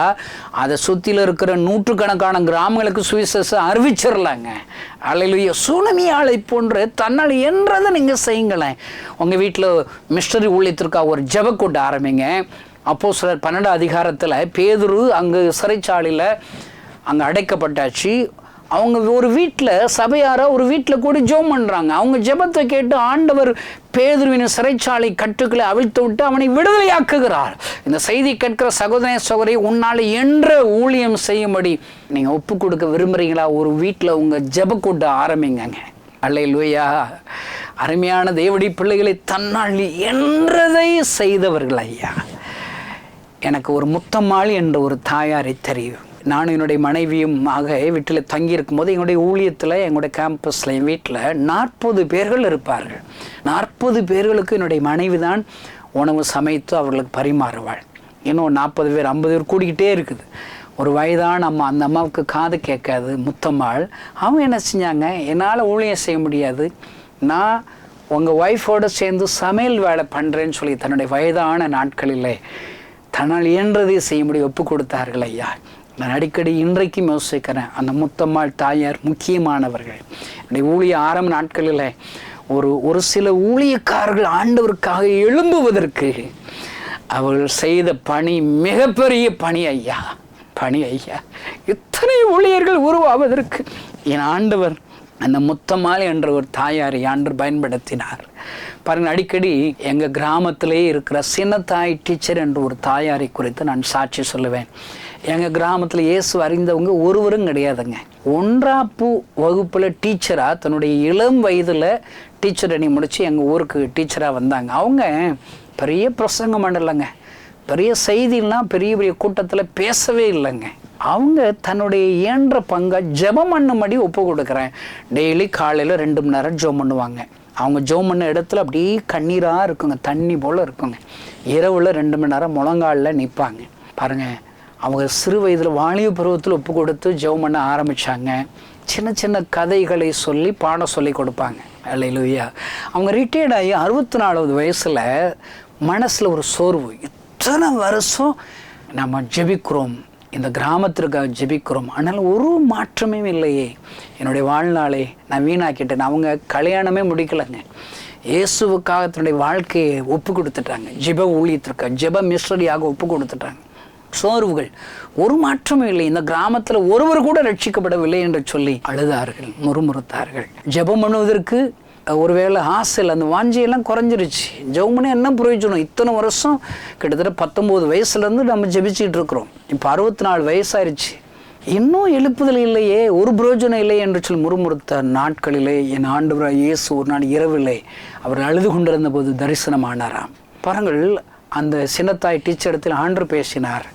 அதை சுற்றியில் இருக்கிற 100கணக்கான கிராமங்களுக்கு சுவிசேஷம் அறிவிச்சிடலாங்க. அல்லேலூயா. சூனமியாளை போன்று தன்னால் என்றதை நீங்கள் செய்யுங்களேன். உங்கள் வீட்டில் மிஷனரி ஊழியத்திற்காக ஒரு ஜெபக்கூட்டம் ஆரம்பிங்க. அப்போஸ்தலர் 12 அதிகாரத்தில் பேதுரு அங்கே சிறைச்சாலையில் அங்கே அடைக்கப்பட்டாச்சு. அவங்க ஒரு வீட்டில் சபையாராக ஒரு வீட்டில் கூட ஜெபம் பண்ணுறாங்க. அவங்க ஜெபத்தை கேட்டு ஆண்டவர் பேதுருவின் சிறைச்சாலை கட்டுக்களை அவிழ்த்து விட்டு அவனை விடுதலையாக்குகிறார். இந்த செய்தி கேட்கிற சகோதர சகோதரி, உன்னால் என்ற ஊழியம் செய்யும்படி நீங்கள் ஒப்பு கொடுக்க விரும்புகிறீங்களா? ஒரு வீட்டில் உங்கள் ஜெபக்கூட்டம் ஆரம்பிங்கங்க. அல்லேலூயா. அருமையான தேவனுடைய பிள்ளைகளை தன்னால் என்றதை செய்தவர்கள் ஐயா. எனக்கு ஒரு முத்தம்மாள் என்ற ஒரு தாயாரை தெரியும். நானும் என்னுடைய மனைவியும் ஆக வீட்டில் தங்கியிருக்கும் போது எங்களுடைய ஊழியத்தில் எங்களுடைய கேம்பஸில் என் வீட்டில் 40 பேர்கள் இருப்பார்கள். 40 பேர்களுக்கு என்னுடைய மனைவி தான் உணவு சமைத்து அவர்களுக்கு பரிமாறுவாள். இன்னும் 40 பேர் 50 பேர் கூடிக்கிட்டே இருக்குது. ஒரு வயதான அம்மா, அந்த அம்மாவுக்கு காது கேட்காது, முத்தம்மாள். அவங்க என்ன செஞ்சாங்க, என்னால் ஊழியம் செய்ய முடியாது, நான் உங்கள் ஒய்ஃபோடு சேர்ந்து சமையல் வேலை பண்ணுறேன்னு சொல்லி தன்னுடைய வயதான நாட்களில் தன்னால் இயன்றதை செய்ய முடியும் ஒப்பு கொடுத்தார்கள் ஐயா. நான் அடிக்கடி இன்றைக்கும் யோசிக்கிறேன், அந்த முத்தம்மாள் தாயார் முக்கியமானவர்கள். என்னுடைய ஊழிய ஆரம்ப நாட்களில் ஒரு சில ஊழியக்காரர்கள் ஆண்டவருக்காக எழும்புவதற்கு அவர்கள் செய்த பணி மிகப்பெரிய பணி ஐயா. இத்தனை ஊழியர்கள் உருவாவதற்கு என் ஆண்டவர் அந்த முத்தம்மாள் என்ற ஒரு தாயாரை ஆண்டவர் பயன்படுத்தினார். பாருங்கள், அடிக்கடி எங்கள் கிராமத்திலே இருக்கிற சின்னத்தாய் டீச்சர் என்ற ஒரு தாயாரை குறித்து நான் சாட்சி சொல்லுவேன். எங்கள் கிராமத்தில் இயேசு அறிந்தவங்க ஒருவரும் கிடையாதுங்க. 1ஆம் வகுப்பில் டீச்சராக தன்னுடைய இளம் வயதில் டீச்சர் அணி முடித்து எங்கள் ஊருக்கு டீச்சராக வந்தாங்க. அவங்க பெரிய பிரசங்கம் பண்ணலைங்க, பெரிய செய்திலாம் பெரிய பெரிய கூட்டத்தில் பேசவே இல்லைங்க. அவங்க தன்னுடைய இயன்ற பங்கை ஜெபம் பண்ணும்படி ஒப்பு கொடுக்குறேன். டெய்லி காலையில் 2 மணி நேரம் ஜெபம் பண்ணுவாங்க. அவங்க ஜெபம் பண்ண இடத்துல அப்படியே கண்ணீராக இருக்குங்க, தண்ணி போல் இருக்குங்க. இரவில் 2 மணி நேரம் முழங்காலில் நிற்பாங்க. பாருங்கள், அவங்க சிறு வயதில் வாலிப பருவத்தில் ஒப்பு கொடுத்து ஜெபம் பண்ண ஆரம்பித்தாங்க. சின்ன சின்ன கதைகளை சொல்லி பாடம் சொல்லி கொடுப்பாங்க. அல்லேலூயா. அவங்க ரிட்டையர்ட் ஆகி 64வது வயசில் மனசில் ஒரு சோர்வு, இத்தனை வருஷம் நம்ம ஜெபிக்கிறோம், இந்த கிராமத்திற்காக ஜெபிக்கிறோம், ஆனால் ஒரு மாற்றமே இல்லையே, என்னுடைய வாழ்நாளை நான் வீணாக்கிட்டேன். அவங்க கல்யாணமே முடிக்கலைங்க, இயேசுவுக்காக தன்னுடைய வாழ்க்கையை ஒப்பு கொடுத்துட்டாங்க. ஜெப ஊழியத்திற்காக, ஜெப மிஷனரியாக ஒப்பு கொடுத்துட்டாங்க. சோர்வுகள், ஒரு மாற்றமும் இல்லை. இந்த கிராமத்தில் ஒருவர் கூட ரட்சிக்கப்படவில்லை என்று சொல்லி அழுதார்கள், முறுமுறுத்தார்கள். ஜெபம் பண்ணுவதற்கு ஒருவேளை ஆசையில் அந்த வாஞ்சியெல்லாம் குறைஞ்சிருச்சு. ஜெபம் பண்ணி என்ன பிரயோஜனம்? இத்தனை வருஷம் கிட்டத்தட்ட 19 வயசுலேருந்து நம்ம ஜெபிச்சுட்டு இருக்கிறோம். இப்போ 64 வயசாயிருச்சு, இன்னும் எழுப்புதல் இல்லையே, ஒரு பிரயோஜனம் இல்லை என்று சொல்லி முறுமுறுத்த நாட்களிலே என் ஆண்டவராகிய இயேசு ஒரு நாள் இரவிலே அவர் அழுது கொண்டிருந்த போது தரிசனமானாராம். பாருங்கள், அந்த சின்னத்தாய் டீச்சரிடத்தில் ஆண்டவர் பேசினார்,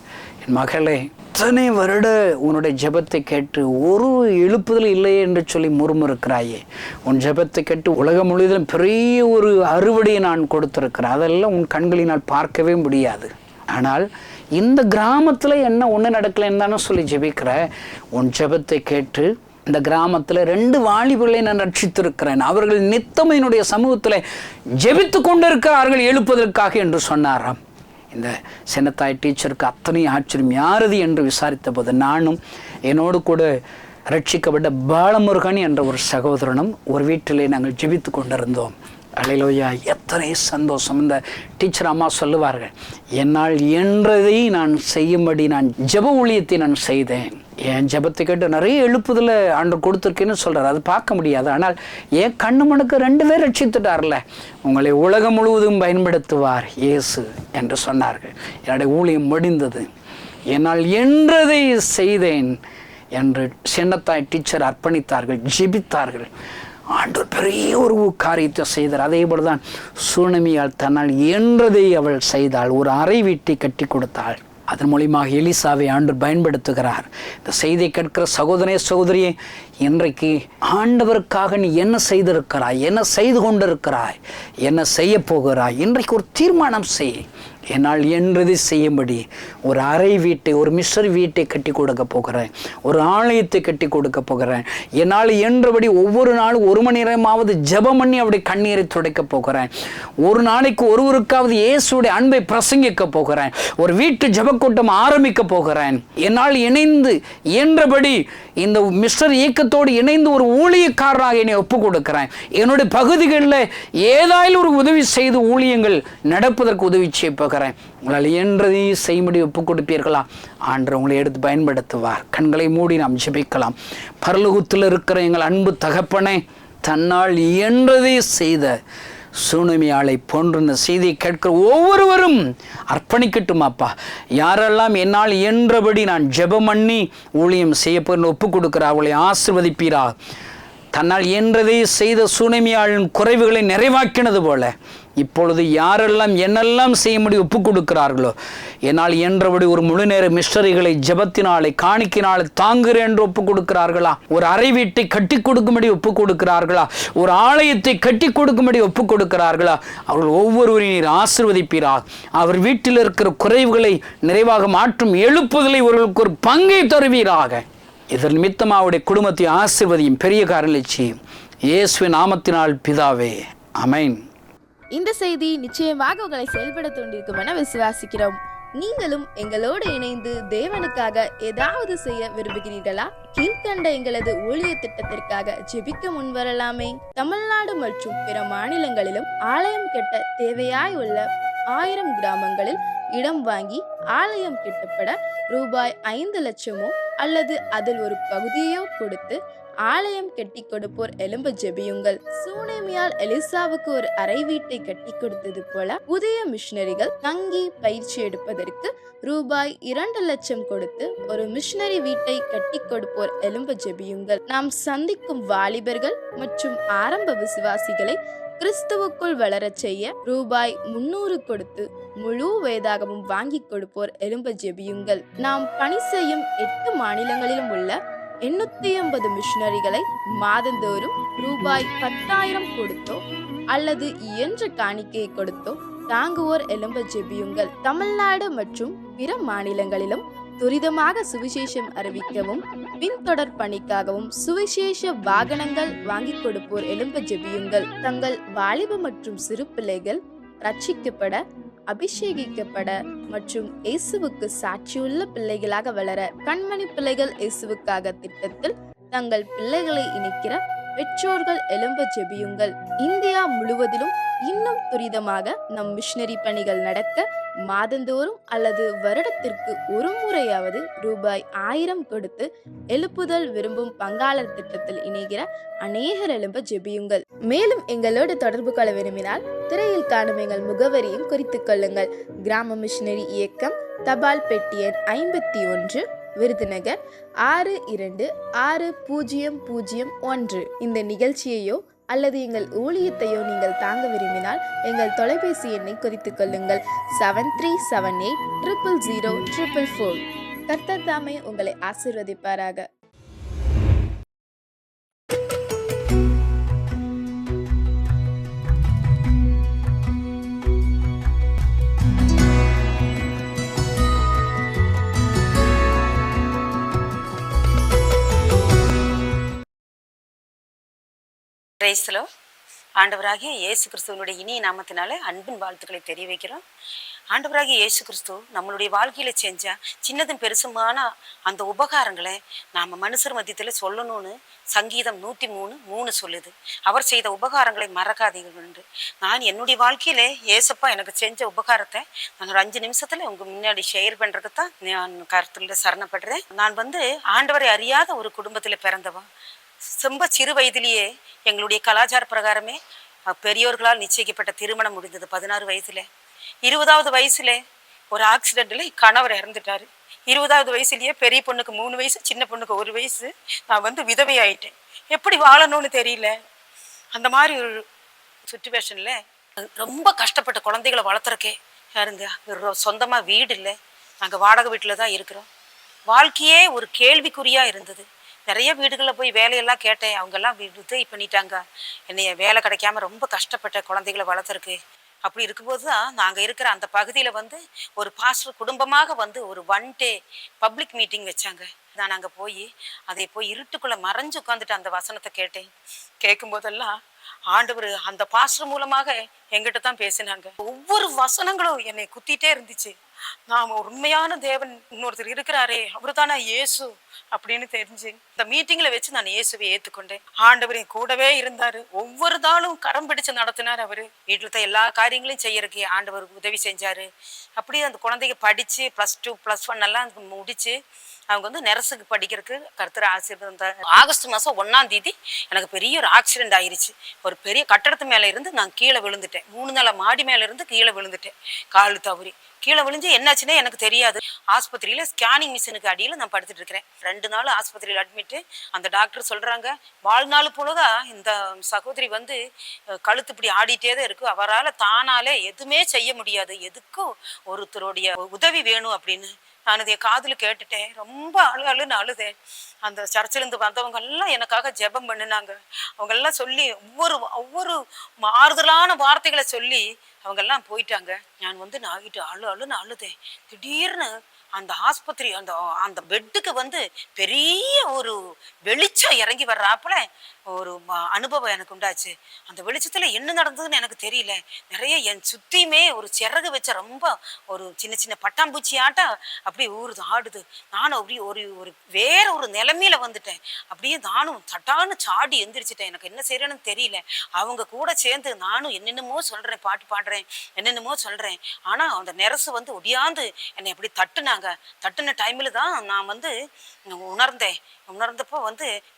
என் மகளே, இத்தனை வருட உன்னுடைய ஜெபத்தை கேட்டு ஒரு எழுப்புதல் இல்லையே என்று சொல்லி முறுமுறுக்கிறாயே, உன் ஜெபத்தை கேட்டு உலகம் முழுவதும் பெரிய ஒரு அறுவடையை நான் கொடுத்திருக்கிறேன், அதெல்லாம் உன் கண்களினால் பார்க்கவே முடியாது. ஆனால் இந்த கிராமத்தில் என்ன ஒன்று நடக்கலைன்னு தானே சொல்லி ஜெபிக்கிற. உன் ஜெபத்தை கேட்டு இந்த கிராமத்தில் 2 வாலிபர்களை நான் ரட்சித்திருக்கிறேன், அவர்கள் நித்தம் என்னுடைய சமூகத்தில் ஜெபித்து கொண்டிருக்கிறார்கள் எழுப்பதற்காக என்று சொன்னாராம். இந்த சின்னத்தாய் டீச்சருக்கு அத்தனை ஆச்சரியம். யாரது என்று விசாரித்த போது நானும் என்னோடு கூட ரட்சிக்கப்பட்ட பாலமுருகன் என்ற ஒரு சகோதரனும் ஒரு வீட்டிலே நாங்கள் ஜெபித்து கொண்டிருந்தோம். அல்லேலூயா, எத்தனை சந்தோஷம். இந்த டீச்சர் அம்மா சொல்லுவார்கள், என்னால் என்றதை நான் செய்யும்படி நான் ஜெப ஊழியத்தை நான் செய்தேன். என் ஜெபத்தை கேட்டு நிறைய எழுப்புதல ஆண்டவர் கொடுத்துருக்கேன்னு சொல்கிறார், அது பார்க்க முடியாது. ஆனால் என் கண்ணு மனுக்கு 2 பேர் ரட்சித்துட்டார்ல, உங்களை உலகம் முழுவதும் பயன்படுத்துவார் இயேசு என்று சொன்னார்கள். என்னுடைய ஊழியம் முடிந்தது, என்னால் என்றதை செய்தேன் என்று சின்னத்தாய் டீச்சர் அர்ப்பணித்தார்கள், ஜெபித்தார்கள். ஆண்டவர் பெரிய ஒரு காரியத்தை செய்தார். அதே போல தான் சூனமியால் தன்னால் என்றதை அவள் செய்தாள், ஒரு அறை வீட்டை கட்டி கொடுத்தாள். அதன் மூலியமாக எலிசாவை ஆண்டவர் பயன்படுத்துகிறார். இந்த செய்தியை கேட்கிற சகோதரனே சகோதரியே, இன்றைக்கு ஆண்டவருக்காக நீ என்ன செய்திருக்கிறாய், என்ன செய்து கொண்டிருக்கிறாய், என்ன செய்ய போகிறாய், இன்றைக்கு ஒரு தீர்மானம் செய். என்னால் என்றதை செய்யும்படி ஒரு அறை வீட்டை, ஒரு மிஸ்டர் வீட்டை கட்டி கொடுக்க போகிறேன், ஒரு ஆலயத்தை கட்டி கொடுக்க போகிறேன். என்னால் என்றபடி ஒவ்வொரு நாளும் 1 மணி நேரமாவது ஜெபம் பண்ணி அவருடைய கண்ணீரை துடைக்க போகிறேன். ஒரு நாளைக்கு ஒருவருக்காவது இயேசுடைய அன்பை பிரசங்கிக்க போகிறேன். ஒரு வீட்டு ஜெபக்கூட்டம் ஆரம்பிக்க போகிறேன். என்னால் இணைந்து என்றபடி இந்த மிஸ்டர் இயக்கத்தோடு இணைந்து ஒரு ஊழியக்காரராக என்னை ஒப்புக் கொடுக்கிறேன். என்னுடைய பகுதிகளில் ஏதாயில் ஒரு உதவி செய்து ஊழியங்கள் நடப்பதற்கு உதவி செய்ய போகிறேன். உங்களால் என்றதையும் செய்யும்படி ஒப்புக் கொடுப்பீர்களா? ஆண்டவர் உங்களை எடுத்து பயன்படுத்துவார். கண்களை மூடி நாம் ஜெபிக்கலாம். பரலோகத்தில் இருக்கிற எங்கள் அன்பு தகப்பனே, தன்னால் என்றதை செய்த சூனமியாளை போன்ற இந்த செய்தியை கேட்கிற ஒவ்வொருவரும் அர்ப்பணிக்கட்டும் அப்பா. யாரெல்லாம் என்னால் என்றபடி நான் ஜெபம் பண்ணி ஊழியம் செய்ய போகிற ஒப்புக் கொடுக்கிற அவளை ஆசீர்வதிப்பீரா. தன்னால் என்றதை செய்த சூனமியாளின் குறைவுகளை நிறைவாக்கினது போல இப்பொழுது யாரெல்லாம் என்னெல்லாம் செய்ய முடியும் ஒப்புக் கொடுக்கிறார்களோ, என்னால் என்றபடி ஒரு முழு நேர மிஸ்டரிகளை ஜெபத்தினாலே காணிக்கினாலே தாங்குகிறேன் என்று ஒப்புக் கொடுக்கிறார்களா? ஒரு அறை வீட்டை கட்டி கொடுக்கும்படி ஒப்புக் கொடுக்கிறார்களா? ஒரு ஆலயத்தை கட்டி கொடுக்கும்படி ஒப்புக் கொடுக்கிறார்களா? அவர்கள் ஒவ்வொருவரையும் நீர் ஆசீர்வதிப்பீரா. அவர் வீட்டில் இருக்கிற குறைவுகளை நிறைவாக மாற்றும் எழுப்புதலை இவர்களுக்கு ஒரு பங்கை தருவீராக. இதன் நிமித்தமாக அவருடைய குடும்பத்தை ஆசீர்வதியும் பெரிய காரியங்களை செய்யும். இயேசுவின் நாமத்தினால் பிதாவே, ஆமென். இந்த செய்தி நிச்சயமாக உங்களை செயல்பட தூண்டிருக்கும் என விசுவாசிக்கிறோம். நீங்களும் எங்களோடு இணைந்து தேவனுக்காக ஏதாவது செய்ய விரும்புகிறீர்களா? கீழ்கண்ட எங்களது ஊழிய திட்டத்திற்காக ஜெபிக்க முன்வரலாமே. தமிழ்நாடு மற்றும் பிற மாநிலங்களிலும் ஆலயம் கட்ட தேவையாய் உள்ள 1000 கிராமங்களில் இடம் வாங்கி ஆலயம் கட்டப்பட ரூபாய் 5 லட்சமோ அல்லது அதில் ஒரு பகுதியோ கொடுத்து ஆலயம் கட்டி கொடுப்போர் எழும்ப ஜெபியுங்கள். சூனேமியால் எலிசாவுக்கு ஒரு அறை வீட்டை கட்டி கொடுத்தது போல புதிய மிஷனரிகள் தங்கி பயிற்சி எடுப்பதற்கு ரூபாய் 2 லட்சம் கொடுத்து ஒரு மிஷனரி வீட்டை கட்டி கொடுப்போர் எழும்ப ஜெபியுங்கள். நாம் சந்திக்கும் வாலிபர்கள் மற்றும் ஆரம்ப விசுவாசிகளை கிறிஸ்துவுக்குள் வளரச் செய்ய ரூபாய் 300 கொடுத்து முழு வேதாகமும் வாங்கி கொடுப்போர் எழும்ப ஜெபியுங்கள். நாம் பணி செய்யும் 8 மாநிலங்களிலும் உள்ள 880 மிஷனரிகளை மாதந்தோறும் ரூபாய் 10,000 கொடுத்தோ அல்லது இயன்ற காணிக்கையை கொடுத்தோ தாங்குவோர் எழும்ப ஜெபியுங்கள். தமிழ்நாடு மற்றும் பிற மாநிலங்களிலும் துரிதமாக சுவிசேஷம் அறிவிக்கவும் பின்தொடர் பணிக்காகவும் சுவிசேஷ வாகனங்கள் வாங்கி கொடுப்போர் எழும்ப ஜெபியுங்கள். தங்கள் வாலிப மற்றும் சிறு பிள்ளைகள் ரட்சிக்கப்பட, அபிஷேகிக்கப்பட மற்றும் இயேசுவுக்கு சாட்சியுள்ள பிள்ளைகளாக வளர கண்மணி பிள்ளைகள் இயேசுவுக்காக திட்டத்தில் தங்கள் பிள்ளைகளை இணைக்கிற பெற்றோர்கள் எழும்ப ஜெபியுங்கள். இந்தியா முழுவதிலும் இன்னும் துரிதமாக நம் மிஷனரி பணிகள் நடக்க மாதந்தோறும் அல்லது வருடத்திற்கு ஒரு முறையாவது ரூபாய் 1000 கொடுத்து எழுப்புதல் விரும்பும் பங்காளர் திட்டத்தில் இணைகிற அநேகர் எழும்ப ஜெபியுங்கள். மேலும் எங்களோடு தொடர்பு கொள்ள விரும்பினால் திரையில் காணும் எங்கள் முகவரியும் குறித்துக் கொள்ளுங்கள். கிராம மிஷனரி இயக்கம், தபால் பெட்டி எண் 51, விருதுநகர் 626001. இந்த நிகழ்ச்சியையோ அல்லது எங்கள் ஊழியத்தையோ நீங்கள் தாங்க விரும்பினால் எங்கள் தொலைபேசி எண்ணை குறித்துக் கொள்ளுங்கள். 7378000444. கர்த்தர் தாமே உங்களை ஆசீர்வதிப்பாராக. பிரைஸ்லோ, ஆண்டவராகிய இயேசு கிறிஸ்துவனுடைய இனிய நாமத்தினால அன்பின் வாழ்த்துக்களை தெரிவிக்கிறோம். ஆண்டவராகிய இயேசு கிறிஸ்து நம்மளுடைய வாழ்க்கையில் செஞ்ச சின்னதும் பெருசுமான அந்த உபகாரங்களை நாம் மனுஷர் மத்தியத்தில் சொல்லணும்னு சங்கீதம் 103:3 சொல்லுது. அவர் செய்த உபகாரங்களை மறக்காதீர்கள் என்று. நான் என்னுடைய வாழ்க்கையில ஏசப்பா எனக்கு செஞ்ச உபகாரத்தை நான் ஒரு 5 நிமிஷத்துல உங்க முன்னாடி ஷேர் பண்றதுக்கு தான் நான் கருத்துல சரணப்படுறேன். நான் ஆண்டவரை அறியாத ஒரு குடும்பத்துல பிறந்தவன். ரொம்ப சிறு வயதிலேயே எங்களுடைய கலாச்சார பிரகாரமே பெரியோர்களால் நிச்சயிக்கப்பட்ட திருமணம் முடிந்தது 16 வயசுல. 20வது வயசுல ஒரு ஆக்சிடென்ட்ல கணவர் இறந்துட்டாரு. 20வது வயசுலயே பெரிய பொண்ணுக்கு 3 வயசு, சின்ன பொண்ணுக்கு 1 வயசு. நான் விதவை ஆயிட்டேன். எப்படி வாழணும்னு தெரியல. அந்த மாதிரி ஒரு சுச்சுவேஷன்ல ரொம்ப கஷ்டப்பட்ட குழந்தைகளை வளர்த்துறக்கே யாருங்க, சொந்தமா வீடு இல்லை, நாங்க வாடகை வீட்டுல தான் இருக்கிறோம். வாழ்க்கையே ஒரு கேள்விக்குறியா இருந்தது. நிறைய வீடுகளில் போய் வேலையெல்லாம் கேட்டேன். அவங்கெல்லாம் இது பண்ணிட்டாங்க. என்னைய வேலை கிடைக்காம ரொம்ப கஷ்டப்பட்ட குழந்தைகளை வளர்த்துருக்கு. அப்படி இருக்கும்போது தான் நாங்கள் இருக்கிற அந்த பகுதியில் ஒரு பாஸ்டர் குடும்பமாக ஒரு 1 டே பப்ளிக் மீட்டிங் வச்சாங்க. நான் அங்கே போய் இருட்டுக்குள்ளே மறைஞ்சு உட்காந்துட்டு அந்த வசனத்தை கேட்டேன். கேட்கும்போதெல்லாம் ஆண்டவர் அந்த பாஸ்டர் மூலமாக எங்கிட்ட தான் பேசினாங்க. ஒவ்வொரு வசனங்களும் என்னை குத்திட்டே இருந்துச்சு. நாம உண்மையான தேவன் இன்னொருத்தர் இருக்கிறாரே, அவரு தானே இயேசு அப்படின்னு தெரிஞ்சு இந்த மீட்டிங்ல வச்சு நான் இயேசுவை ஏத்துக்கொண்டேன். ஆண்டவர் என் கூடவே இருந்தாரு. ஒவ்வொரு நாளும் கரம் பிடிச்சு நடத்தினார். அவரு வீட்டுல தான் எல்லா காரியங்களையும் செய்யறதுக்கு ஆண்டவர் உதவி செஞ்சாரு. அப்படியே அந்த குழந்தைங்க படிச்சு +2 +1 எல்லாம் முடிச்சு அவங்க நெரசுக்கு படிக்கிறதுக்கு கர்த்தர் ஆசீர்வாதம். ஆகஸ்ட் மாதம் 1ஆம் தேதி எனக்கு பெரிய ஒரு ஆக்சிடென்ட் ஆயிடுச்சு. ஒரு பெரிய கட்டடத்து மேலே இருந்து நான் கீழே விழுந்துட்டேன். 3 நிலை மாடி மேலே இருந்து கீழே விழுந்துட்டேன். கால் தவறி கீழே விழுந்து என்னாச்சுன்னே எனக்கு தெரியாது. ஆஸ்பத்திரியில் ஸ்கேனிங் மிஷினுக்கு அடியில் நான் படுத்துட்டு இருக்கிறேன். 2 நாள் ஆஸ்பத்திரியில் அட்மிட்டு. அந்த டாக்டர் சொல்கிறாங்க, வாழ்நாள் போலதான் இந்த சகோதரி கழுத்து இப்படி ஆடிட்டே தான் இருக்கு. அவரால் தானாலே எதுவுமே செய்ய முடியாது, எதுக்கும் ஒருத்தருடைய உதவி வேணும் அப்படின்னு. நான் இதை காதுல கேட்டுட்டேன். ரொம்ப அழுன்னு அழுதேன். அந்த சர்ச்சிலேருந்து வந்தவங்க எல்லாம் எனக்காக ஜெபம் பண்ணினாங்க. அவங்க எல்லாம் சொல்லி ஒவ்வொரு ஆறுதலான வார்த்தைகளை சொல்லி அவங்க எல்லாம் போயிட்டாங்க. நான் நாகிட்டு அழுன்னு அழுதேன். திடீர்னு அந்த ஆஸ்பத்திரி அந்த பெட்டுக்கு பெரிய ஒரு வெளிச்சம் இறங்கி வர்றாப்புல ஒரு அனுபவம் எனக்கு உண்டாச்சு. அந்த வெளிச்சத்துல என்ன நடந்ததுன்னு எனக்கு தெரியல. நிறைய என் சுத்தியுமே ஒரு சிறகு வச்ச ரொம்ப ஒரு சின்ன சின்ன பட்டாம்பூச்சி ஆட்டம் அப்படியே ஊறுது, ஆடுது. நானும் அப்படியே ஒரு வேற ஒரு நிலைமையில வந்துட்டேன். அப்படியே நானும் தட்டான்னு சாடி எந்திரிச்சிட்டேன். எனக்கு என்ன செய்யறேன்னு தெரியல. அவங்க கூட சேர்ந்து நானும் என்னென்னமோ சொல்றேன், பாட்டு பாடுறேன், என்னென்னமோ சொல்றேன். ஆனா அந்த நெரசு ஒடியாந்து என்னை அப்படி தட்டுன டைம்ல தான் நான் உணர்ந்தப்போ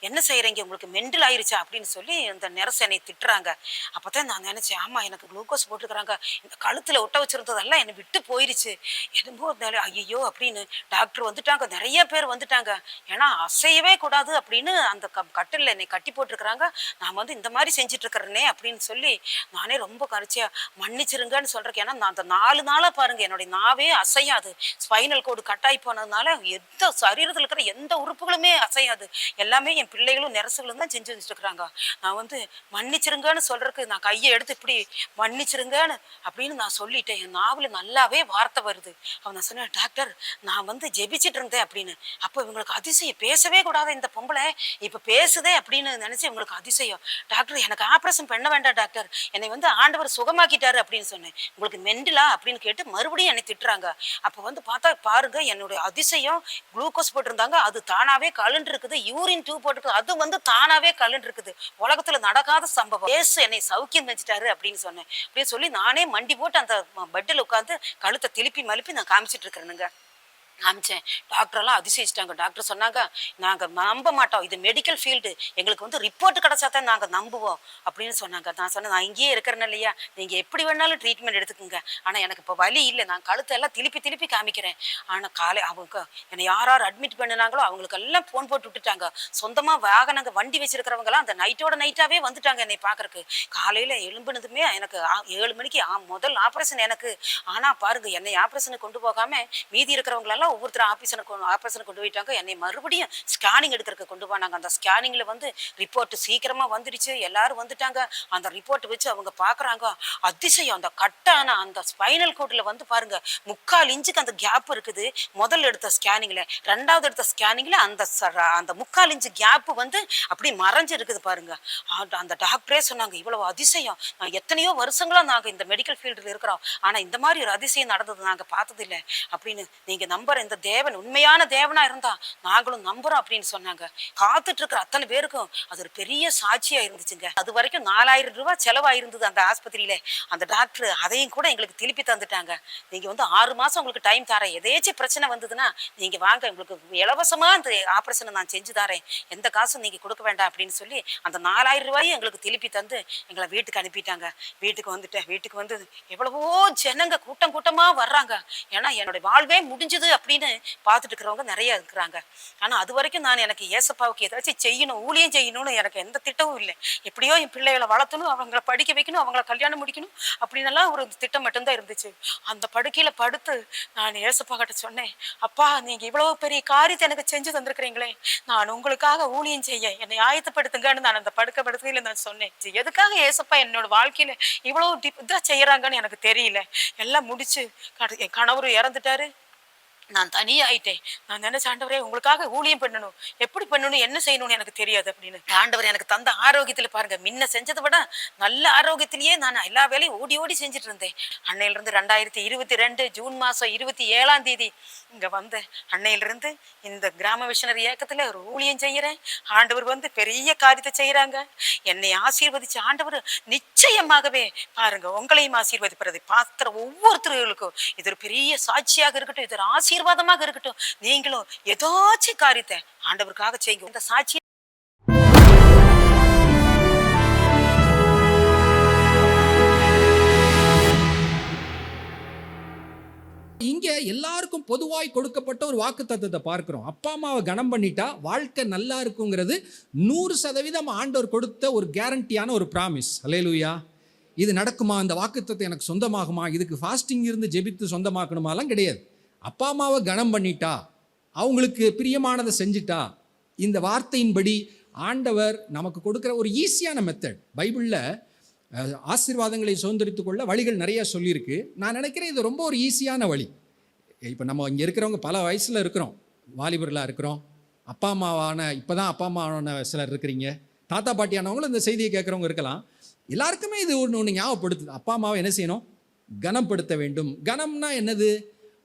என்ன செய்யறீங்க, உங்களுக்கு மெண்டல் ஆயிருச்சா அப்படின்னு சொல்லி அந்த நெரசு என்னை திட்டுறாங்க. அப்பதான் நான் நினைச்சேன், ஆமா எனக்கு குளுக்கோஸ் போட்டுக்கிறாங்க, இந்த கழுத்துல ஒட்ட வச்சிருந்ததெல்லாம் என்னை விட்டு போயிருச்சு. என்னமோ ஐயோ அப்படின்னு டாக்டர் வந்துட்டாங்க. நிறைய பேர் வந்துட்டாங்க. ஏன்னா அசையவே கூடாது அப்படின்னு அந்த கட்டில என்னை கட்டி போட்டிருக்கிறாங்க. நான் இந்த மாதிரி செஞ்சுட்டு இருக்கிறேனே அப்படின்னு சொல்லி நானே ரொம்ப கரிச்சியா மன்னிச்சிருங்கன்னு சொல்றேன். ஏன்னா நான் அந்த 4 நாளா பாருங்க என்னுடைய நாவே அசையாது. ஸ்பைனல் கோடு கட்டாயி போனதுனால எந்த சரீரத்தில் இருக்கிற எந்த உறுப்புகளுமே அசையாது. எல்லாமே என் பிள்ளைகளும் நெரசுகளும் தான் செஞ்சு வச்சுட்டு இருக்கிறாங்க. நான் மன்னிச்சிருங்கன்னு சொல்றதுக்கு நான் கையை எடுத்து இப்படி மன்னிச்சிருங்கன்னு அப்படின்னு நான் சொல்லிட்டேன். என் நாவல நல்லாவே வார்த்தை வருது. அவன் நான் சொன்னேன், டாக்டர் நான் ஜெபிச்சிட்டு இருந்தேன் அப்படின்னு. அப்போ இவங்களுக்கு அதிசயம், பேசவே கூடாது இந்த பொம்பளை இப்ப பேசுதே அப்படின்னு நினைச்சு இவங்களுக்கு அதிசயம். டாக்டர் எனக்கு ஆப்ரேஷன் பண்ண வேண்டாம் டாக்டர், என்னை ஆண்டவர் சுகமாக்கிட்டாரு அப்படின்னு சொன்னேன். உங்களுக்கு மெண்டலா அப்படின்னு கேட்டு மறுபடியும் என்னை திட்டுறாங்க. அப்போ பார்த்தா பாருங்க என்னுடைய அதிசயம், குளுக்கோஸ் போட்டிருந்தாங்க அது தானாவே கலண்டு இருக்குது, யூரின் டியூப் போட்டு அது வந்து தானாவே கலண்டு இருக்குது. உலகத்துல நடக்காத சம்பவம். இயேசு என்னை சௌக்கியம் செஞ்சுட்டாரு அப்படின்னு சொன்னேன். அப்படின்னு சொல்லி நானே மண்டி போட்டு அந்த பெட்டில் உட்காந்து கழுத்தை திருப்பி மழுப்பி நான் காமிச்சிட்டு இருக்கிறேனுங்க. காமிச்சேன். டாக்டரெல்லாம் அதிசயிச்சிட்டாங்க. டாக்டர் சொன்னாங்க, நாங்கள் நம்ப மாட்டோம், இது மெடிக்கல் ஃபீல்டு, எங்களுக்கு வந்து ரிப்போர்ட் கிடைச்சா தான் நாங்கள் நம்புவோம் அப்படின்னு சொன்னாங்க. நான் சொன்னேன், நான் இங்கேயே இருக்கிறேன்னு இல்லையா, நீங்கள் எப்படி வேணாலும் ட்ரீட்மெண்ட் எடுத்துக்கோங்க, ஆனால் எனக்கு இப்போ வலி இல்லை, நான் கழுத்தெல்லாம் திருப்பி காமிக்கிறேன். ஆனால் அவங்க என்னை யார் அட்மிட் பண்ணினாங்களோ அவங்களுக்கெல்லாம் ஃபோன் போட்டு விட்டுட்டாங்க. சொந்தமாக வாகனங்க வண்டி வச்சிருக்கிறவங்கலாம் அந்த நைட்டோட நைட்டாகவே வந்துட்டாங்க என்னை பார்க்கறக்கு. காலையில் எழும்புனதுமே எனக்கு 7 மணிக்கு முதல் ஆப்ரேஷன் எனக்கு. ஆனால் பாருங்க, என்னை ஆப்ரேஷனுக்கு கொண்டு போகாமல் மீதி இருக்கிறவங்களெல்லாம் ஒவ்வொருத்தர் ஆப்ரேஷனுக்கு கொண்டு போயிட்டாங்க. என்னை மறுபடியும் ஸ்கேனிங் எடுக்கிறதுக்கு கொண்டு போனாங்க. அந்த ஸ்கேனிங்கில் வந்து ரிப்போர்ட் சீக்கிரமாக வந்துடுச்சு, எல்லாரும் வந்துட்டாங்க. அந்த ரிப்போர்ட் வச்சு அவங்க பார்க்குறாங்க. அதிசயம், அந்த கட்டான அந்த ஸ்பைனல் கோட்டில் வந்து பாருங்க 3/4 இன்ச்சுக்கு அந்த கேப் இருக்குது. முதல்ல எடுத்த ஸ்கேனிங்கில், 2வது எடுத்த ஸ்கேனிங்கில் அந்த 3/4 இன்ச்சு கேப்பு வந்து அப்படி மறைஞ்சு இருக்குது பாருங்க. அந்த டாக்டரே சொன்னாங்க, இவ்வளவு அதிசயம் நான் எத்தனையோ வருஷங்களா நாங்கள் இந்த மெடிக்கல் ஃபீல்டில் இருக்கிறோம், ஆனால் இந்த மாதிரி ஒரு அதிசயம் நடந்தது நாங்கள் பார்த்ததில்லை அப்படின்னு. நீங்கள் நம்புற இந்த தேவன் உண்மையான தேவனா இருந்தா நாங்களும் நம்புறோம் அப்படின்னு சொன்னாங்க. காத்துட்டு இருக்கிற அத்தனை பேருக்கும் அது ஒரு பெரிய சாட்சியா இருந்துச்சுங்க. அது வரைக்கும் 4000 ரூபாய் செலவாயிருந்தது அந்த ஆஸ்பத்திரியில. அந்த டாக்டர் அதையும் கூட எங்களுக்கு திருப்பி தந்துட்டாங்க. நீங்க வந்து 6 மாசம் உங்களுக்கு டைம் தரேன், எதேச்சும் பிரச்சனை வந்ததுன்னா நீங்க வாங்க, உங்களுக்கு இலவசமா அந்த ஆபரேஷனை நான் செஞ்சு தரேன், எந்த காசும் நீங்க கொடுக்க வேண்டாம் அப்படின்னு சொல்லி அந்த 4000 ரூபாயும் எங்களுக்கு திருப்பி தந்து எங்களை வீட்டுக்கு அனுப்பிட்டாங்க. வீட்டுக்கு வந்துட்டேன். வீட்டுக்கு வந்து எவ்வளவோ ஜனங்க கூட்டமா வர்றாங்க. ஏன்னா என்னுடைய வாழ்வே முடிஞ்சது அப்படின்னு பார்த்துட்டு இருக்கிறவங்க நிறைய இருக்கிறாங்க. ஆனால் அது வரைக்கும் நான் எனக்கு ஏசப்பாவுக்கு ஏதாச்சும் செய்யணும், ஊழியம் செய்யணும்னு எனக்கு எந்த திட்டமும் இல்லை. எப்படியோ என் பிள்ளைகளை வளர்த்தணும், அவங்கள படிக்க வைக்கணும், அவங்கள கல்யாணம் முடிக்கணும் அப்படின்னெல்லாம் ஒரு திட்டம் மட்டும்தான் இருந்துச்சு. அந்த படுக்கையில் படுத்து நான் ஏசப்பா கிட்ட சொன்னேன், அப்பா நீங்கள் இவ்வளோ பெரிய காரியத்தை எனக்கு செஞ்சு தந்திருக்கிறீங்களே, நான் உங்களுக்காக ஊழியம் செய்ய என்னை ஆயத்தப்படுத்துங்கன்னு நான் அந்த படுக்கையில் நான் சொன்னேன். எதுக்காக ஏசப்பா என்னோட வாழ்க்கையில் இவ்வளோ இதாக செய்கிறாங்கன்னு எனக்கு தெரியல. எல்லாம் முடிச்சு என் கணவர் இறந்துட்டாரு, நான் தனியாயிட்டேன். நான் நினைச்ச, ஆண்டவரே உங்களுக்காக ஊழியம் பண்ணணும், எப்படி பண்ணணும், என்ன செய்யணும்னு எனக்கு தெரியாது அப்படின்னு. ஆண்டவர் எனக்கு தந்த ஆரோக்கியத்துல பாருங்க, முன்ன செஞ்சதை விட நல்ல ஆரோக்கியத்திலேயே நான் எல்லா வேலையும் ஓடி செஞ்சுட்டு இருந்தேன். அன்னையிலிருந்து 2022 ஜூன் மாசம் 27ஆம் தேதி இங்க வந்தேன். அன்னையிலிருந்து இந்த கிராம மிஷனரி இயக்கத்துல ஒரு ஊழியம் செய்யறேன். ஆண்டவர் வந்து பெரிய காரியத்தை செய்யறாங்க. என்னை ஆசீர்வதிச்ச ஆண்டவர் நிச்சயமாகவே பாருங்க உங்களையும் ஆசீர்வதிப்பதை பார்க்கிற ஒவ்வொருத்தர்களுக்கும் இது ஒரு பெரிய சாட்சியாக இருக்கட்டும், இது ஒரு ஆசீர்வாதமாக இருக்கட்டும். நீங்களும் ஏதாச்சும் காரியத்தை ஆண்டவருக்காக செய்யுங்க. இந்த சாட்சி இங்க எல்லாருக்கும் பொதுவாய் கொடுக்கப்பட்ட ஒரு வாக்குத்தத்தத்தை பார்க்கிறோம். அப்பா அம்மாவை கனம் பண்ணிட்டா வாழ்க்கை நல்லா இருக்குங்கிறது 100% ஆண்டவர் கொடுத்த ஒரு கேரண்டியான ஒரு பிராமிஸ். அல்லேலூயா. இது நடக்குமா, இந்த வாக்குத்தத்தம் எனக்கு சொந்தமாகுமா, இதுக்கு ஃபாஸ்டிங் இருந்து ஜெபித்து சொந்தமாக்கணுமாலாம் கிடையாது. அப்பா அம்மாவை கனம் பண்ணிட்டா, அவங்களுக்கு பிரியமானதை செஞ்சிட்டா, இந்த வார்த்தையின்படி ஆண்டவர் நமக்கு கொடுக்குற ஒரு ஈஸியான மெத்தட். பைபிளில் ஆசீர்வாதங்களை சுதந்திரித்துக் கொள்ள வழிகள் நிறைய சொல்லியிருக்கு. நான் நினைக்கிறேன் இது ரொம்ப ஒரு ஈஸியான வழி. இப்போ நம்ம இங்கே இருக்கிறவங்க பல வயசில் இருக்கிறோம், வாலிபர்களாக இருக்கிறோம், அப்பா அம்மாவான இப்போ தான் அப்பா அம்மாவான சிலர் இருக்கிறீங்க, தாத்தா பாட்டியானவங்களும் இந்த செய்தியை கேட்குறவங்க இருக்கலாம். எல்லாருக்குமே இது ஒன்று ஞாபகப்படுத்துது. அப்பா அம்மாவை என்ன செய்யணும், கனப்படுத்த வேண்டும். கனம்னா என்னது?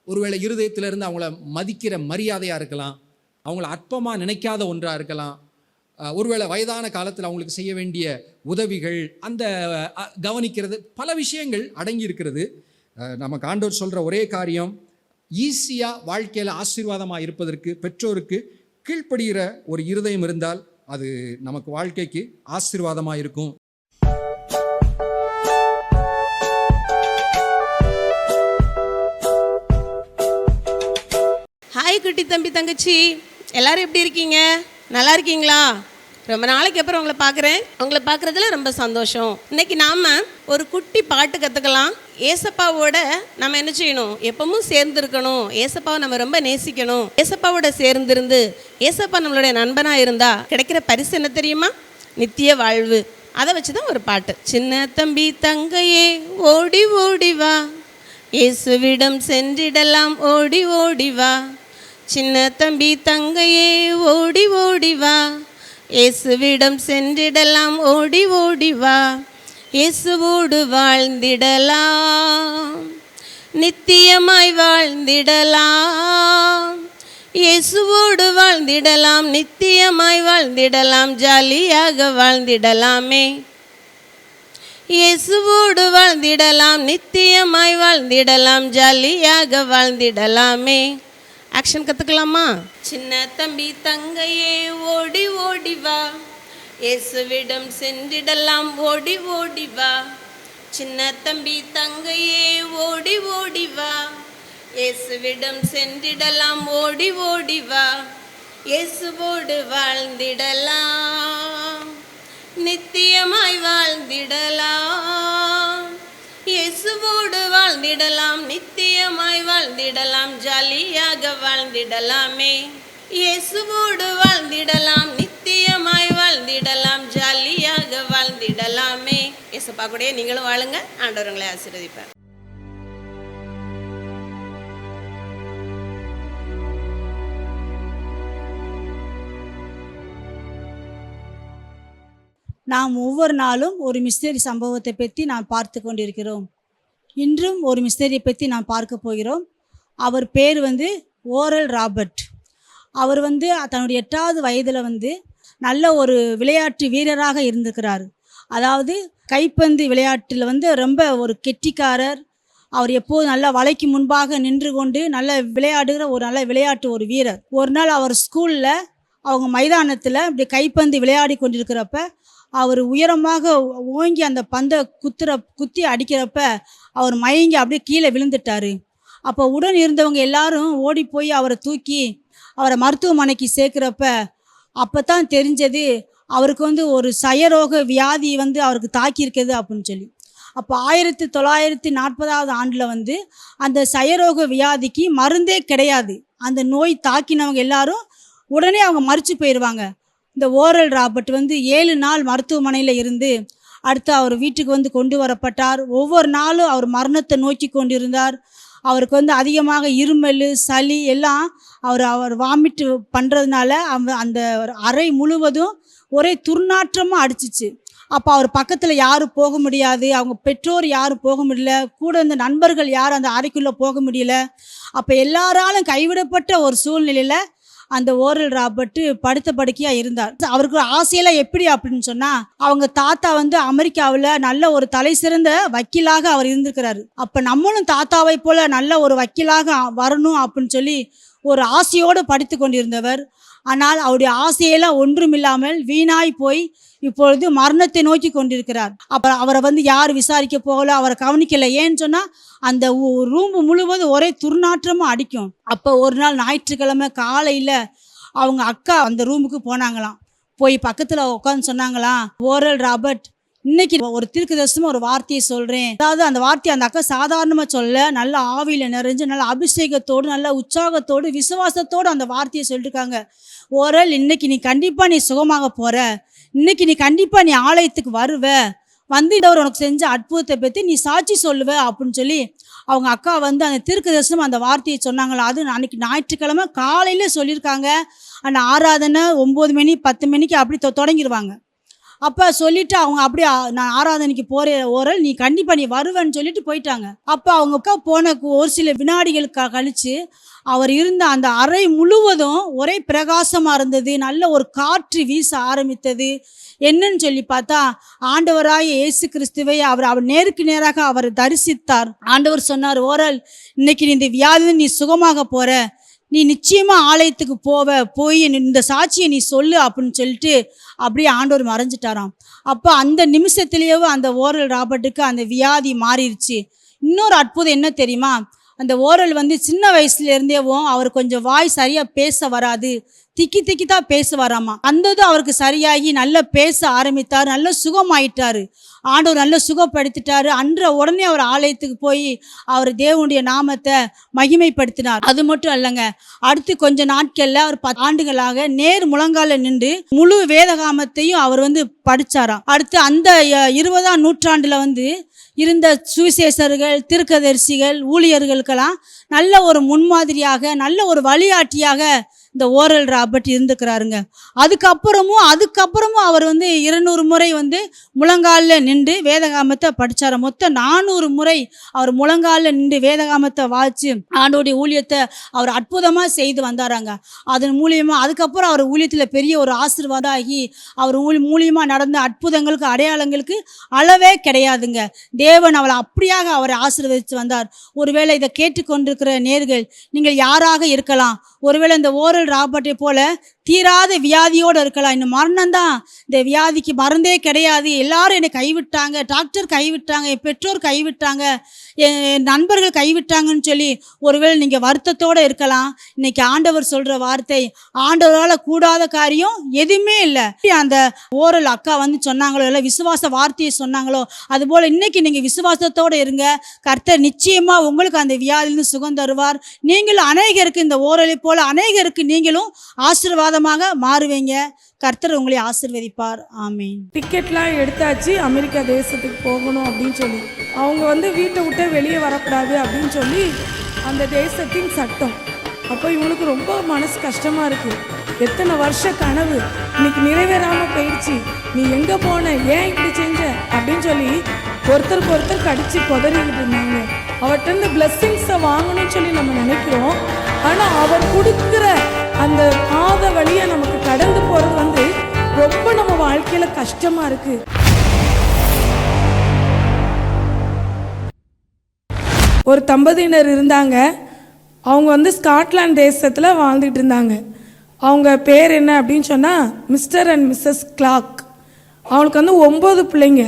ஒருவேளை இருதயத்திலிருந்து அவங்கள மதிக்கிற மரியாதையாக இருக்கலாம், அவங்கள அற்பமாக நினைக்காத ஒன்றாக இருக்கலாம், ஒருவேளை வயதான காலத்தில் அவங்களுக்கு செய்ய வேண்டிய உதவிகள், அந்த கவனிக்கிறது, பல விஷயங்கள் அடங்கி இருக்கிறது. நமக்கு ஆண்டவர் சொல்கிற ஒரே காரியம், ஈஸியாக வாழ்க்கையில் ஆசீர்வாதமாக இருப்பதற்கு பெற்றோருக்கு கீழ்ப்படுகிற ஒரு இருதயம் இருந்தால் அது நமக்கு வாழ்க்கைக்கு ஆசீர்வாதமாக இருக்கும். ஹாய் குட்டி தம்பி தங்கச்சி, எல்லாரும் எப்படி இருக்கீங்க? நல்லா இருக்கீங்களா? ரொம்ப நாளைக்கு அப்புறம் உங்களை பார்க்குறதுல ரொம்ப சந்தோஷம். இன்னைக்கு நாம் ஒரு குட்டி பாட்டு கற்றுக்கலாம். ஏசப்பாவோட நம்ம என்ன செய்யணும், எப்பவும் சேர்ந்துருக்கணும். ஏசப்பாவை நம்ம ரொம்ப நேசிக்கணும். ஏசப்பாவோட சேர்ந்திருந்து ஏசப்பா நம்மளுடைய நண்பனாக இருந்தால் கிடைக்கிற பரிசு என்ன தெரியுமா? நித்திய வாழ்வு. அதை வச்சு தான் ஒரு பாட்டு. சின்ன தம்பி தங்கையே ஓடி ஓடி வா, இயேசுவிடம் சென்றிடலாம் ஓடி ஓடி வா. சின்ன தம்பி தங்கையே ஓடி ஓடி வா, இயேசுவிடம் சென்றிடலாம் ஓடி ஓடி வா. இயேசுவோடு வாழ்ந்திடலாம், நித்தியமாய் வாழ்ந்திடலாம். இயேசுவோடு வாழ்ந்திடலாம், நித்தியமாய் வாழ்ந்திடலாம், ஜாலியாக வாழ்ந்திடலாமே. இயேசுவோடு வாழ்ந்திடலாம், நித்தியமாய் வாழ்ந்திடலாம், ஜாலியாக வாழ்ந்திடலாமே. ஆக்ஷன் கற்றுக்கலாமா? சின்ன தம்பி தங்கையே ஓடி ஓடி வா, இயேசுவிடம் சென்றிடலாம், ஓடி ஓடி வா. சின்ன தம்பி தங்கையே ஓடி ஓடி வா, இயேசுவிடம் சென்றிடலாம், ஓடி ஓடி வா. இயேசுவோடு வாழ்ந்திடலாம், நித்தியமாய் வாழ்ந்திடலாம். இயேசுவோடு வாழ்ந்திடலாம், நித்தியமாய் வாழ்ந்திடலாம், ஜாலியாக வாழ்ந்திடலாமே. இயேசுவோடு வாழ்ந்திடலாம், நித்தியமாய் வாழ்ந்திடலாம், ஜாலியாக வாழ்ந்திடலாமே. இயேசுப்பா கூடயே நீங்களும் வாழுங்க. ஆண்டவர் உங்களை ஆசீர்வதிப்பார். நாம் ஒவ்வொரு நாளும் ஒரு மிஸ்டரி சம்பவத்தை பற்றி நாம் பார்த்து கொண்டிருக்கிறோம். இன்றும் ஒரு மிஸ்டரியை பற்றி நாம் பார்க்க போகிறோம். அவர் பேர் ஓரல் ராபர்ட். அவர் தன்னுடைய 8வது வயதில் நல்ல ஒரு விளையாட்டு வீரராக இருந்திருக்கிறார். அதாவது கைப்பந்து விளையாட்டில் ரொம்ப ஒரு கெட்டிக்காரர். அவர் எப்போதும் நல்ல வலைக்கு முன்பாக நின்று கொண்டு நல்ல விளையாடுகிற ஒரு நல்ல விளையாட்டு ஒரு வீரர். ஒரு நாள் அவர் ஸ்கூலில் அவங்க மைதானத்தில் இப்படி கைப்பந்து விளையாடி கொண்டிருக்கிறப்ப அவர் உயரமாக ஓங்கி அந்த பந்தை குத்தி அடிக்கிறப்ப அவர் மயங்கி அப்படியே கீழே விழுந்துட்டார். அப்போ உடன் இருந்தவங்க எல்லாரும் ஓடி போய் அவரை தூக்கி அவரை மருத்துவமனைக்கு சேர்க்குறப்ப அப்போ தான் தெரிஞ்சது அவருக்கு ஒரு சயரோக வியாதி அவருக்கு தாக்கியிருக்குது அப்படின்னு சொல்லி. அப்போ 1940ஆவது ஆண்டில் அந்த சயரோக வியாதிக்கு மருந்தே கிடையாது. அந்த நோய் தாக்கினவங்க எல்லாரும் உடனே அவங்க மரிச்சு போயிடுவாங்க. இந்த ஓரல் ராபர்ட் 7 நாள் மருத்துவமனையில் இருந்து அடுத்து அவர் வீட்டுக்கு கொண்டு வரப்பட்டார். ஒவ்வொரு நாளும் அவர் மரணத்தை நோக்கி கொண்டிருந்தார். அவருக்கு அதிகமாக இருமல், சளி எல்லாம் அவர் வாமிட் பண்ணுறதுனால அந்த அறை முழுவதும் ஒரே துர்நாற்றமாக அடிச்சிச்சு. அப்போ அவர் பக்கத்தில் யாரும் போக முடியாது, அவங்க பெற்றோர் யாரும் போக முடியல, கூட இருந்த நண்பர்கள் யாரும் அந்த அறைக்குள்ளே போக முடியல. அப்போ எல்லாராலும் கைவிடப்பட்ட ஒரு சூழ்நிலையில் அந்த ஓரல் ராபர்ட் படுத்த படுக்கையாக இருந்தார். அவருக்கு ஆசையெல்லாம் எப்படி அப்படின்னு சொன்னால், அவங்க தாத்தா அமெரிக்காவில் நல்ல ஒரு தலை சிறந்த வக்கீலாக அவர் இருந்திருக்கிறாரு. அப்போ நம்மளும் தாத்தாவை போல் நல்ல ஒரு வக்கீலாக வரணும் அப்படின்னு சொல்லி ஒரு ஆசையோடு படித்து கொண்டிருந்தவர். ஆனால் அவருடைய ஆசையெல்லாம் ஒன்றுமில்லாமல் வீணாய் போய் இப்பொழுது மரணத்தை நோக்கி கொண்டிருக்கிறார். அப்போ அவரை யார் விசாரிக்க போகல, அவரை கவனிக்கலை. ஏன்னு சொன்னால் அந்த ரூம் முழுவதும் ஒரே துர்நாற்றமாக அடிக்கும். அப்போ ஒரு நாள் ஞாயிற்றுக்கிழமை காலையில் அவங்க அக்கா அந்த ரூமுக்கு போனாங்களாம். போய் பக்கத்தில் உட்காந்து சொன்னாங்களாம், ஓரல் ராபர்ட், இன்னைக்கு ஒரு தீர்க்கதரிசனமா ஒரு வார்த்தையை சொல்கிறேன். அதாவது அந்த வார்த்தையை அந்த அக்கா சாதாரணமாக சொல்ல, நல்ல ஆவியில் நிறைஞ்சு நல்ல அபிஷேகத்தோடு நல்ல உற்சாகத்தோடு விசுவாசத்தோடு அந்த வார்த்தையை சொல்லியிருக்காங்க. ஓரல், இன்னைக்கு நீ கண்டிப்பாக நீ சுகமாக போகிற, இன்னைக்கு நீ கண்டிப்பாக நீ ஆலயத்துக்கு வருவ, இதவர் உனக்கு செஞ்ச அற்புதத்தை பற்றி நீ சாட்சி சொல்லுவ அப்படின்னு சொல்லி அவங்க அக்கா அந்த தீர்க்கதரிசனம் அந்த வார்த்தையை சொன்னாங்களா. அது அன்னைக்கு ஞாயிற்றுக்கிழமை காலையில் சொல்லியிருக்காங்க. அந்த ஆராதனை 9 மணி 10 மணிக்கு அப்படி தொடங்கிடுவாங்க. அப்போ சொல்லிவிட்டு அவங்க அப்படியே நான் ஆராதனைக்கு போகிற ஓரல், நீ கண்டிப்பாக நீ வருவேன்னு சொல்லிட்டு போயிட்டாங்க. அப்போ அவங்க அக்கா போன ஒரு சில வினாடிகள் கழித்து அவர் இருந்த அந்த அறை முழுவதும் ஒரே பிரகாசமாக இருந்தது. நல்ல ஒரு காற்று வீச ஆரம்பித்தது. என்னன்னு சொல்லி பார்த்தா, ஆண்டவராய இயேசு கிறிஸ்துவை அவர் நேருக்கு நேராக அவர் தரிசித்தார். ஆண்டவர் சொன்னார், ஓரல், இன்னைக்கு நீ இந்த வியாதி நீ சுகமாக போகிற, நீ நிச்சயமாக ஆலயத்துக்கு போய் இந்த சாட்சியை நீ சொல்லு அப்படின்னு சொல்லிட்டு அப்படியே ஆண்டவர் மறைஞ்சிட்டாராம். அப்போ அந்த நிமிஷத்துலேயே அந்த ஓரல் ராபர்ட்டுக்கு அந்த வியாதி மாறிடுச்சு. இன்னொரு அற்புதம் என்ன தெரியுமா, அந்த ஓரல் சின்ன வயசுலேருந்தேவும் அவர் கொஞ்சம் வாய் சரியாக பேச வராது, திக்கி தான் பேச வராமா. அந்ததும் அவருக்கு சரியாகி நல்லா பேச ஆரம்பித்தார், நல்ல சுகமாயிட்டார். ஆண்டவர் நல்ல சுகப்படுத்திட்டாரு. உடனே அவர் ஆலயத்துக்கு போய் அவர் தேவனுடைய நாமத்தை மகிமைப்படுத்தினார். அது மட்டும் இல்லைங்க, அடுத்து கொஞ்ச நாட்களில் அவர் 10 ஆண்டுகளாக நேர் முழங்கால நின்று முழு வேதகாமத்தையும் அவர் படிச்சாராம். அடுத்து அந்த 20ஆம் நூற்றாண்டில் இருந்த சுவிசேஷர்கள், தீர்க்கதரிசிகள், ஊழியர்களுக்கெல்லாம் நல்ல ஒரு முன்மாதிரியாக நல்ல ஒரு வழிகாட்டியாக இந்த ஓரல் ராபர்ட் இருந்துக்கிறாருங்க. அதுக்கப்புறமும் அவர் 200 முறை முழங்காலில் நின்று வேதகாமத்தை படித்தார். மொத்தம் 400 முறை அவர் முழங்காலில் நின்று வேதகாமத்தை வாய்ச்சி ஆண்டோடைய ஊழியத்தை அவர் அற்புதமாக செய்து வந்தாராங்க. அதன் மூலியமாக அதுக்கப்புறம் அவர் ஊழியத்தில் பெரிய ஒரு ஆசீர்வாதம் ஆகி அவர் மூலியமாக நடந்த அற்புதங்களுக்கு அடையாளங்களுக்கு அளவே கிடையாதுங்க. தேவன் அவளை அப்படியாக அவரை ஆசீர்வதித்து வந்தார். ஒருவேளை இதை கேட்டுக்கொண்டிருக்கிற நேர்கள் நீங்கள் யாராக இருக்கலாம். ஒருவேளை இந்த ஓரல் ராபர்ட்டை போல தீராத வியாதியோடு இருக்கலாம். இன்னும் மரணம்தான், இந்த வியாதிக்கு மருந்தே கிடையாது, எல்லாரும் என்னை கைவிட்டாங்க, டாக்டர் கைவிட்டாங்க, என் பெற்றோர் கைவிட்டாங்க, என் நண்பர்கள் கைவிட்டாங்கன்னு சொல்லி ஒருவேளை நீங்கள் வருத்தத்தோடு இருக்கலாம். இன்னைக்கு ஆண்டவர் சொல்கிற வார்த்தை, ஆண்டவரால் கூடாத காரியம் எதுவுமே இல்லை. அந்த ஓரல் அக்கா சொன்னாங்களோ, இல்லை விசுவாச வார்த்தையை சொன்னாங்களோ, அதுபோல் இன்னைக்கு நீங்கள் விசுவாசத்தோடு இருங்க. கர்த்தர் நிச்சயமாக உங்களுக்கு அந்த வியாதியிலிருந்து சுகம் தருவார். நீங்களும் அநேகருக்கு இந்த ஓரலை போல அநேகருக்கு நீங்களும் ஆசீர்வாதமாக மாறுவீங்க. கர்த்தர் உங்களை ஆசீர்வதிப்பார். ஆமீன். டிக்கெட்லாம் எடுத்தாச்சு, அமெரிக்கா தேசத்துக்கு போகணும் அப்படின்னு சொல்லி அவங்க வீட்டை விட்டு வெளியே வரக்கூடாது அப்படின்னு சொல்லி அந்த தேசத்தின் சட்டம். அப்போ இவங்களுக்கு ரொம்ப மனசு கஷ்டமாக இருக்குது. எத்தனை வருஷ கனவு இன்னைக்கு நிறைவேறாமல் போயிடுச்சு, நீ எங்கே போன, ஏன் இப்படி செஞ்ச அப்படின்னு சொல்லி ஒருத்தருக்கு ஒருத்தர் கடிச்சு கொதறிக்கிட்டு இருந்தாங்க. அவர்கிட்ட பிளெஸ்ஸிங்ஸை வாங்கணும்னு சொல்லி நம்ம நினைக்கிறோம். ஆனால் அவர் கொடுக்குற அந்த பாத வழியை நமக்கு கடந்து போகிறது ரொம்ப நம்ம வாழ்க்கையில் கஷ்டமாக இருக்குது. ஒரு தம்பதியினர் இருந்தாங்க. அவங்க ஸ்காட்லாந்து தேசத்தில் வாழ்ந்துட்டு இருந்தாங்க. அவங்க பேர் என்ன அப்படின்னு சொன்னால் மிஸ்டர் அண்ட் மிஸ்ஸஸ் கிளார்க். அவங்களுக்கு 9 பிள்ளைங்க.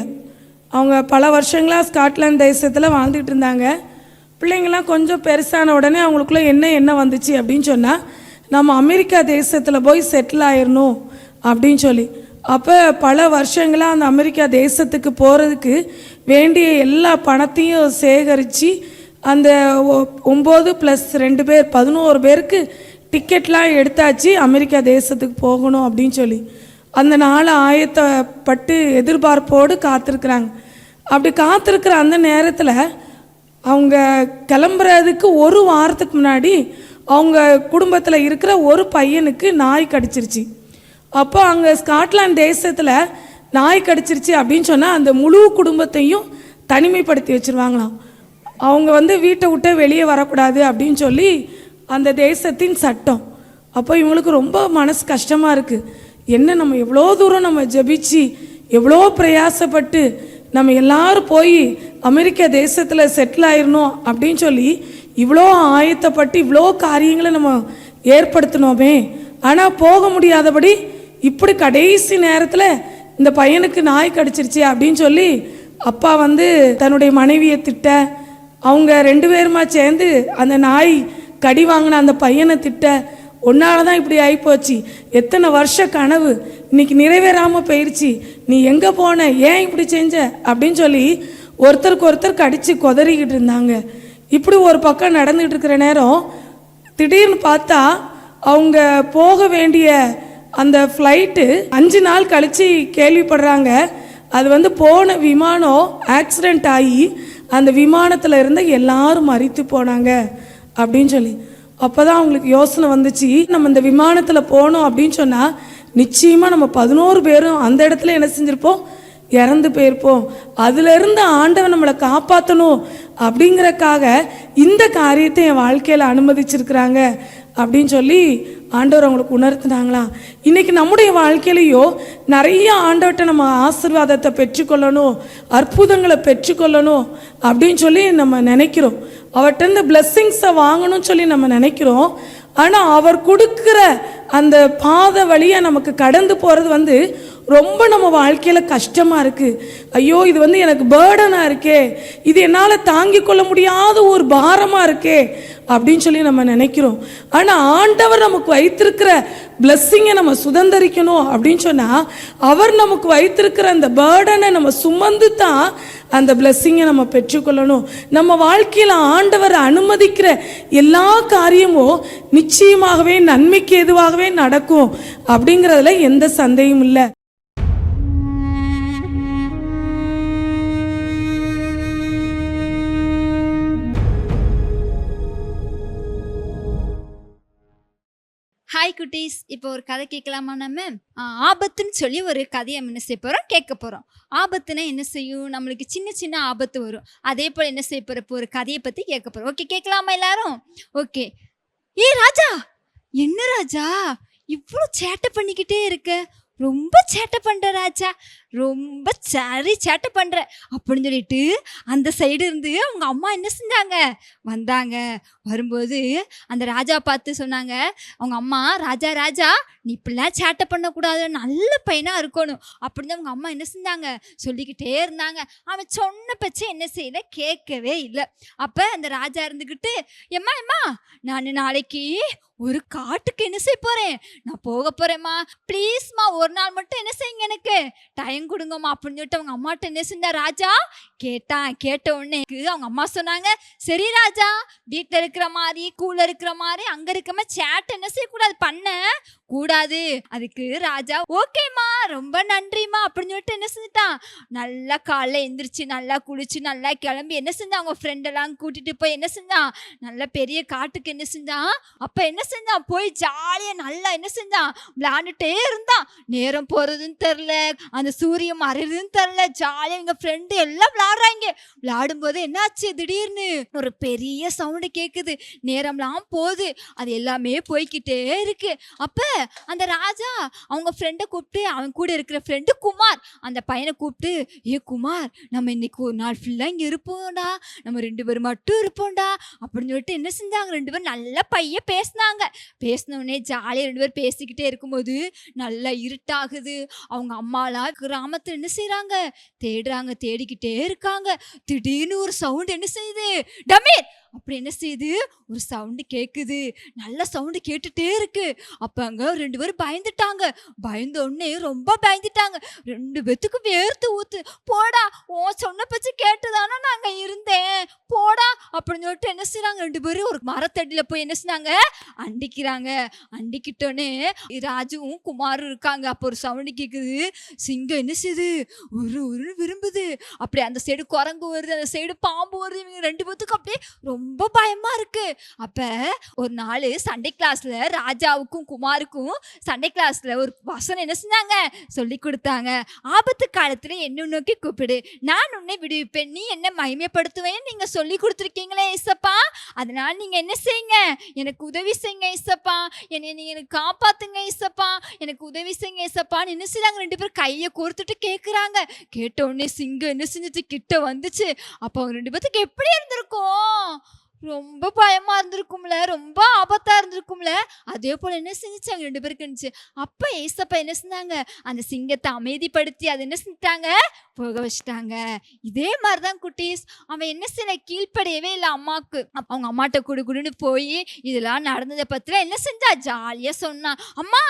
அவங்க பல வருஷங்களாக ஸ்காட்லாந்து தேசத்தில் வாழ்ந்துட்டு இருந்தாங்க. பிள்ளைங்கள்லாம் கொஞ்சம் பெருசான உடனே அவங்களுக்குள்ள என்ன வந்துச்சு அப்படின்னு சொன்னால், நம்ம அமெரிக்கா தேசத்தில் போய் செட்டில் ஆயிடணும் அப்படின்னு சொல்லி. அப்போ பல வருஷங்களாக அந்த அமெரிக்கா தேசத்துக்கு போகிறதுக்கு வேண்டிய எல்லா பணத்தையும் சேகரித்து அந்த 9 + 2 பேர் 11 பேருக்கு டிக்கெட்லாம் எடுத்தாச்சு, அமெரிக்கா தேசத்துக்கு போகணும் அப்படின்னு சொல்லி. அந்த நாளை ஆயத்தப்பட்டு எதிர்பார்ப்போடு காத்திருக்கிறாங்க. அப்படி காத்திருக்கிற அந்த நேரத்தில் அவங்க கிளம்புறதுக்கு ஒரு வாரத்துக்கு முன்னாடி அவங்க குடும்பத்தில் இருக்கிற ஒரு பையனுக்கு நாய் கடிச்சிருச்சு. அப்போ அங்கே ஸ்காட்லாந்து தேசத்தில் நாய் கடிச்சிருச்சு அப்படின்னு சொன்னால் அந்த முழு குடும்பத்தையும் தனிமைப்படுத்தி வச்சுருவாங்களாம். அவங்க வீட்டை விட்டு வெளியே வரக்கூடாது அப்படின்னு சொல்லி அந்த தேசத்தின் சட்டம். அப்போ இவங்களுக்கு ரொம்ப மனசு கஷ்டமாக இருக்குது. என்ன நம்ம எவ்வளோ தூரம் நம்ம ஜெபிச்சு எவ்வளோ பிரயாசப்பட்டு நம்ம எல்லாரும் போய் அமெரிக்கா தேசத்தில் செட்டில் ஆயிடணும் அப்படின்னு சொல்லி இவ்வளோ ஆயத்தப்பட்டு இவ்வளோ காரியங்களை நம்ம ஏற்படுத்தினோமே, ஆனால் போக முடியாதபடி இப்படி கடைசி நேரத்தில் இந்த பையனுக்கு நாய் கடிச்சிருச்சு அப்படின்னு சொல்லி அப்பா தன்னுடைய மனைவியை திட்ட, அவங்க 2 பேருமா சேர்ந்து அந்த நாய் கடி வாங்கின அந்த பையனை திட்ட, உன்னால தான் இப்படி ஆகிப்போச்சு, எத்தனை வருஷ கனவு இன்னைக்கு நிறைவேறாமல் போயிடுச்சு, நீ எங்கே போன, ஏன் இப்படி செஞ்ச அப்படின்னு சொல்லி ஒருத்தருக்கு ஒருத்தர் கடித்து கொதறிக்கிட்டு இருந்தாங்க. இப்படி ஒரு பக்கம் நடந்துகிட்டு இருக்கிற நேரம் திடீர்னு பார்த்தா அவங்க போக வேண்டிய அந்த ஃப்ளைட்டு 5 நாள் கழித்து கேள்விப்படுறாங்க. அது போன விமானம் ஆக்சிடெண்ட் ஆகி அந்த விமானத்தில் இருந்த எல்லாரும் மரித்து போனாங்க அப்படின்னு சொல்லி. அப்போ தான் அவங்களுக்கு யோசனை வந்துச்சு, நம்ம இந்த விமானத்தில் போனோம் அப்படின்னு சொன்னால் நிச்சயமாக நம்ம 11 பேரும் அந்த இடத்துல என்ன செஞ்சுருப்போம், இறந்து போயிருப்போம். அதிலிருந்து ஆண்டவன் நம்மளை காப்பாற்றணும் அப்படிங்கிறக்காக இந்த காரியத்தை என் வாழ்க்கையில் அனுமதிச்சிருக்கிறாங்க அப்படின்னு சொல்லி ஆண்டவர் அவங்களுக்கு உணர்த்தினாங்களாம். இன்றைக்கி நம்முடைய வாழ்க்கையிலையோ நிறைய ஆண்டவர்கிட்ட நம்ம ஆசீர்வாதத்தை பெற்றுக்கொள்ளணும், அற்புதங்களை பெற்றுக்கொள்ளணும் அப்படின்னு சொல்லி நம்ம நினைக்கிறோம். அவர்கிட்ட இந்த பிளெஸ்ஸிங்ஸை வாங்கணும்னு சொல்லி நம்ம நினைக்கிறோம். ஆனால் அவர் கொடுக்குற அந்த பாத வழியாக நமக்கு கடந்து போகிறது ரொம்ப நம்ம வாழ்க்கையில் கஷ்டமாக இருக்குது. ஐயோ இது எனக்கு பேர்டனாக இருக்கே, இது என்னால் தாங்கிக் கொள்ள முடியாத ஒரு பாரமாக இருக்கே அப்படின்னு சொல்லி நம்ம நினைக்கிறோம். ஆனால் ஆண்டவர் நமக்கு வைத்திருக்கிற பிளெஸ்ஸிங்கை நம்ம சுதந்திரிக்கணும் அப்படின்னு சொன்னால் அவர் நமக்கு வைத்திருக்கிற அந்த பேர்டனை நம்ம சுமந்து தான் அந்த பிளெஸ்ஸிங்கை நம்ம பெற்றுக்கொள்ளணும். நம்ம வாழ்க்கையில் ஆண்டவர் அனுமதிக்கிற எல்லா காரியமும் நிச்சயமாகவே நன்மைக்கு எதுவாகவே நடக்கும் அப்படிங்கிறதுல எந்த சந்தேகமும் இல்லை. ஹாய் குட்டீஸ், இப்போ ஒரு கதை கேட்கலாமா? நம்ம ஆபத்துன்னு சொல்லி ஒரு கதையை என்ன செய்ய போகிறோம், கேட்க போகிறோம். ஆபத்துனா என்ன செய்யும், நம்மளுக்கு சின்ன சின்ன ஆபத்து வரும். அதே போல் என்ன செய்ய போகிற இப்போ ஒரு கதையை பற்றி கேட்க போகிறோம். ஓகே, கேட்கலாமா எல்லாரும்? ஓகே. ராஜா, என்ன ராஜா இவ்வளோ சேட்டை பண்ணிக்கிட்டே இருக்க? ரொம்ப சேட்டை பண்ணுற ராஜா, ரொம்ப சரி சேட்டை பண்ணுற அப்படின்னு சொல்லிட்டு அந்த சைடு இருந்து அவங்க அம்மா என்ன செஞ்சாங்க, வந்தாங்க. வரும்போது அந்த ராஜா பார்த்து சொன்னாங்க அவங்க அம்மா, ராஜா ராஜா நீ இப்படிலாம் சேட்டை பண்ணக்கூடாது, நல்ல பையனாக இருக்கணும் அப்படின்னு அவங்க அம்மா என்ன செஞ்சாங்க, சொல்லிக்கிட்டே இருந்தாங்க. அவன் சொன்ன பச்சை என்ன செய்யல, கேட்கவே இல்லை. அப்போ அந்த ராஜா இருந்துக்கிட்டு, எம்மா எம்மா நான் நாளைக்கு ஒரு காட்டுக்கு என்ன செய்ய போகிறேன், நான் போக போகிறேம்மா, ப்ளீஸ்மா ஒரு நாள் மட்டும் என்ன செய்யுங்க, எனக்கு டைம் கொடுங்கம்மா அப்படின்னு சொல்லிட்டு அவங்க அம்மாட்ட என்ன செஞ்சா ராஜா கேட்டான். கேட்ட உடனே அவங்க அம்மா சொன்னாங்க, சரி ராஜா, வீட்டில் இருக்கிற மாதிரி கூல இருக்கிற மாதிரி அங்கே இருக்கிற சேட்டை என்ன செய்யக்கூடாது, பண்ண கூடாது. அதுக்கு ராஜா ஓகேம்மா ரொம்ப நன்றிம்மா அப்படின்னு சொல்லிட்டு என்ன செஞ்சுட்டான், நல்லா காலைல எந்திரிச்சு நல்லா குளிச்சு நல்லா கிளம்பி என்ன செஞ்சான், அவங்க ஃப்ரெண்டெல்லாம் கூட்டிட்டு போய் என்ன செஞ்சான், நல்ல பெரிய காட்டுக்கு என்ன செஞ்சான். அப்போ என்ன செஞ்சான், போய் ஜாலியாக நல்லா என்ன செஞ்சான், விளையாண்டுட்டே இருந்தான். நேரம் போகிறதுன்னு தெரில, அந்த சூரியன் மறைறதுன்னு தெரில, ஜாலியாக எங்கள் ஃப்ரெண்டு எல்லாம் விளையாடுறாங்க. விளையாடும்போது என்னாச்சு, திடீர்னு ஒரு பெரிய சவுண்டு கேட்குது, நேரம்லாம் போகுது, அது எல்லாமே போய்கிட்டே இருக்கு. அப்போ அந்த ராஜா அவங்க ஃப்ரெண்டை கூப்பிட்டு, அவன் கூட இருக்கிற ஃப்ரெண்டு குமார், அந்த பையனை கூப்பிட்டு, குமார் நம்ம இன்னைக்கு ஒரு நாள் ஃபுல்லாக இங்கே இருப்போம்டா, நம்ம 2 பேரும் மட்டும் இருப்போம்டா அப்படின்னு சொல்லிட்டு என்ன செஞ்சாங்க, 2 பேரும் நல்ல பையன் பேசினாங்க. பேசினோடனே ஜாலியாக 2 பேர் பேசிக்கிட்டே இருக்கும்போது நல்லா இருட்டாகுது. அவங்க அம்மாலாம் கிராமத்தில் என்ன செய்கிறாங்க, தேடுறாங்க, தேடிக்கிட்டே இருக்காங்க. திடீர்னு ஒரு சவுண்டு என்ன செய்யுது, டமீர் அப்படி என்ன செய்யுது, ஒரு சவுண்டு கேட்குது, நல்ல சவுண்டு கேட்டுட்டே இருக்கு. அப்போ அங்கே 2 பேரும் பயந்துட்டாங்க. பயந்த உடனே ரொம்ப பயந்துட்டாங்க. 2 பேத்துக்கு வேர்த்து ஊத்து, போடா ஓ சொன்ன பச்சு கேட்டுதானே நாங்கள் இருந்தேன், போடா அப்படின்னு சொல்லிட்டு என்ன செய்யறாங்க, 2 பேரும் ஒரு மரத்தடியில் போய் என்ன செஞ்சாங்க, அண்டிக்கிறாங்க. அண்டிக்கிட்டோன்னே ராஜுவும் குமாரும் இருக்காங்க. அப்போ ஒரு சவுண்டு கேட்குது, சிங்கம் என்ன செய்யுது, ஒரு விரும்புது. அப்படி அந்த சைடு குரங்கு வருது, அந்த சைடு பாம்பு வருது. இவங்க 2 பேத்துக்கு அப்படியே ரொம்ப பயமா இருக்கு. அப்ப ஒரு நாள் சண்டே கிளாஸ்ல ராஜாவுக்கும் குமாருக்கும் சண்டே கிளாஸ்ல ஒரு வசனம் என்ன செஞ்சாங்க, சொல்லி கொடுத்தாங்க. ஆபத்து காலத்துல என்ன நோக்கி கூப்பிடு, நான் உன்னை விடுவிப்பேன், நீ என்ன மகிமைப்படுத்துவேன்னு நீங்க சொல்லி கொடுத்துருக்கீங்களே ஏசப்பா, அதனால நீங்க என்ன செய்யுங்க, எனக்கு உதவி செய்யுங்க ஏசப்பா, என்னை நீங்க எனக்கு காப்பாத்துங்க ஏசப்பா, எனக்கு உதவி செய்யுங்க ஏசப்பான்னு என்ன செய்றாங்க, 2 பேரும் கையை கோர்த்துட்டு கேட்குறாங்க. கேட்ட உடனே சிங்கம் என்ன செஞ்சிச்சு, கிட்ட வந்துச்சு. அப்போ அவங்க 2 பேத்துக்கு எப்படி இருந்திருக்கும், ரொம்ப பயமா இருந்திருக்கும்ல, ரொம்ப ஆபத்தா இருந்திருக்கும்ல. அதே போல என்ன செஞ்சுச்சாங்க, 2 பேருக்கு இருந்துச்சு. அப்ப ஏசப்பா என்ன செஞ்சாங்க, அந்த சிங்கத்தை அமைதிப்படுத்தி அதை என்ன செஞ்சிட்டாங்க, போக வச்சுட்டாங்க. இதே மாதிரிதான் குட்டீஸ், அவன் என்ன செய்ய கீழ்ப்படையவே இல்லை அம்மாவுக்கு. அவங்க அம்மாட்ட குடுன்னு போய் இதெல்லாம் நடந்ததை பத்தில என்ன செஞ்சா, ஜாலியா சொன்னான். அம்மா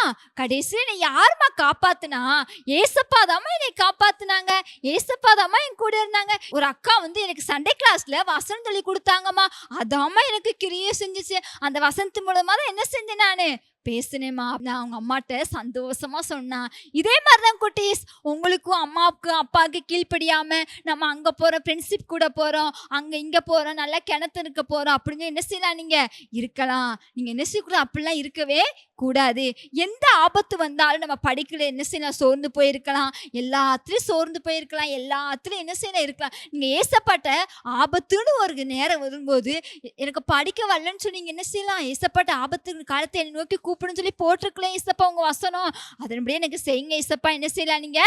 கடைசியில் என்னை யாருமா காப்பாத்துனா, ஏசப்பா தாம்மா என்னை காப்பாத்துனாங்க, ஏசப்பா தாம்மா என் கூட இருந்தாங்க. ஒரு அக்கா வந்து எனக்கு சண்டே கிளாஸ்ல வசனம் சொல்லி கொடுத்தாங்கம்மா, அதாம்மா எனக்கு கிரியை செஞ்சிச்சு. அந்த வசனத்து மூலமா தான் என்ன செஞ்சேன், நான் பேசுனேம்மா. நான் அவங்க அம்மாட்ட சந்தோஷமா சொன்னான். இதே மாதிரிதான் குட்டீஸ், உங்களுக்கும் அம்மாவுக்கும் அப்பாவுக்கு கீழ்ப்படியாம நம்ம அங்க போறோம், ஃப்ரெண்ட்ஷிப் கூட போறோம், அங்க இங்க போறோம், நல்லா கிணத்துக்கு போறோம் அப்படின்னு என்ன செய்யலாம், நீங்க இருக்கலாம். நீங்க என்ன செய்யக்கூடாது, அப்படிலாம் இருக்கவே கூடாது. எந்த ஆபத்து வந்தாலும் நம்ம படிக்கல என்ன செய்யலாம், சோர்ந்து போயிருக்கலாம், எல்லாத்துலயும் சோர்ந்து போயிருக்கலாம், எல்லாத்துலயும் என்ன செய்யலாம் இருக்கலாம். நீங்க ஏசப்பாட்ட ஆபத்துன்னு ஒரு நேரம் வரும்போது, எனக்கு படிக்க வரலன்னு சொல்லி நீங்க என்ன செய்யலாம், ஏசப்பாட்ட ஆபத்து காலத்தை என்னை நோக்கி கூப்பிடுன்னு சொல்லி போட்டிருக்கலாம் ஏசப்பா உங்க வசனம், அதன்படியே எனக்கு செய்யுங்க ஏசப்பா என்ன செய்யலாம், நீங்க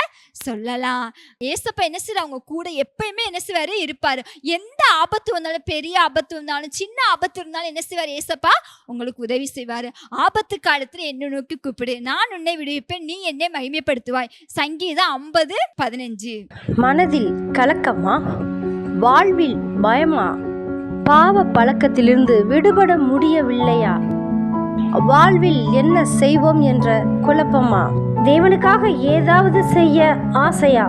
சொல்லலாம். ஏசப்பா என்ன செய்யலாம், அவங்க கூட எப்பயுமே என்ன செய்வாரு, இருப்பாரு. எந்த ஆபத்து வந்தாலும், பெரிய ஆபத்து வந்தாலும், சின்ன ஆபத்து இருந்தாலும் என்ன செய்வார் ஏசப்பா, உங்களுக்கு உதவி செய்வாரு. ஆபத்து காலத்துல என்ன நோக்கி கூப்பிடு, நான் உன்னை விடுவிப்பேன், நீ என்னை மகிமைப்படுத்துவாய். சங்கீதம் 50:15. மனதில் கலக்கமா, வாழ்வில் பயமா, பாவ பழக்கத்திலிருந்து விடுபட முடியவில்லையா, வாழ்வில் என்ன செய்வோம் என்ற குழப்பமா, தேவனுக்காக ஏதாவது செய்ய ஆசையா,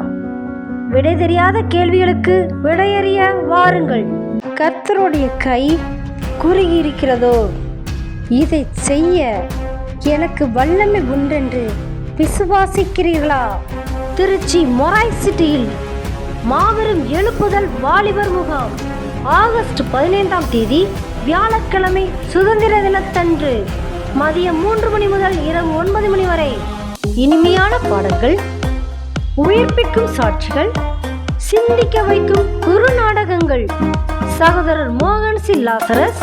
விடை தெரியாத கேள்விகளுக்கு விடையறிய வாருங்கள். கர்த்தருடைய கை குறுகியிருக்கிறதோ, இதை செய்ய எனக்கு வல்லமை உண்டென்று விசுவாசிக்கிறீர்களா? திருச்சி மொராய் சிட்டியில் மாபெரும் எழுப்புதல் வாலிபர் முகாம் ஆகஸ்ட் 15ஆம் தேதி வியாழக்கிழமை சுதந்திர தினத்தன்று மதியம் 3 மணி முதல் இரவு 9 மணி வரை இனிமையான பாடல்கள், உயிர்ப்பிக்கும் சாட்சிகள், சிந்திக்க வைக்கும் குறு நாடகங்கள். சகோதரர் மோகன் சி லாசரஸ்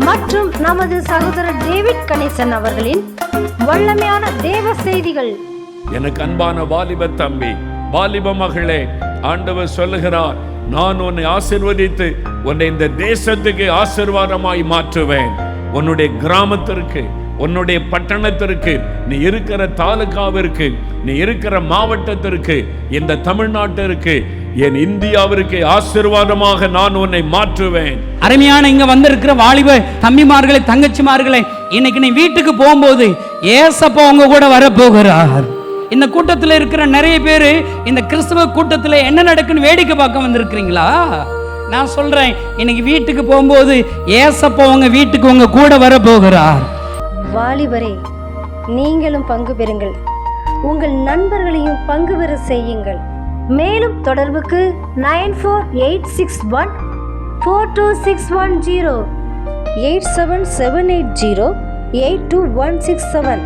மற்றும் நமது சகோதரர் டேவிட் கணேசன் அவர்களின் வல்லமையான தேவ செய்திகள். எனக்கு அன்பான வாலிப தம்பி, வாலிப மகளே, ஆண்டவர் சொல்லுகிறார், நான் உன்னை ஆசீர்வதித்து உன்னை இந்த தேசத்துக்கு ஆசீர்வாதமாய் மாற்றுவேன். உன்னுடைய கிராமத்திற்கு, உன்னுடைய பட்டணத்திற்கு, நீ இருக்கிற தாலுகாவிற்கு, நீ இருக்கிற மாவட்டத்திற்கு, இந்த தமிழ்நாட்டிற்கு, என் இந்தியாவிற்கு ஆசீர்வாதமாக நான் உன்னை மாற்றுவேன். அருமையான இங்க வந்திருக்கிற வாலிப தம்பிமார்களே, தங்கச்சிமார்களே, இன்னைக்கு நீ வீட்டுக்கு போகும்போது ஏசப்பா உங்க கூட வரப்போகிறார். இந்த கூட்டத்தில் இருக்கிற நிறைய பேர் இந்த கிறிஸ்தவ கூட்டத்தில் என்ன நடக்குன்னு வேடிக்கை பார்க்க வந்திருக்கிறீங்களா? நான் சொல்றேன், இன்னைக்கு வீட்டுக்கு போகும்போது ஏசப்பா உங்க வீட்டுக்கு உங்க கூட வரப்போகிறார். வாலிபரே, நீங்களும் பங்கு பெறுங்கள், உங்கள் நண்பர்களையும் பங்கு பெற செய்யுங்கள். மேலும் தொடர்புக்கு 9486142610 87780826167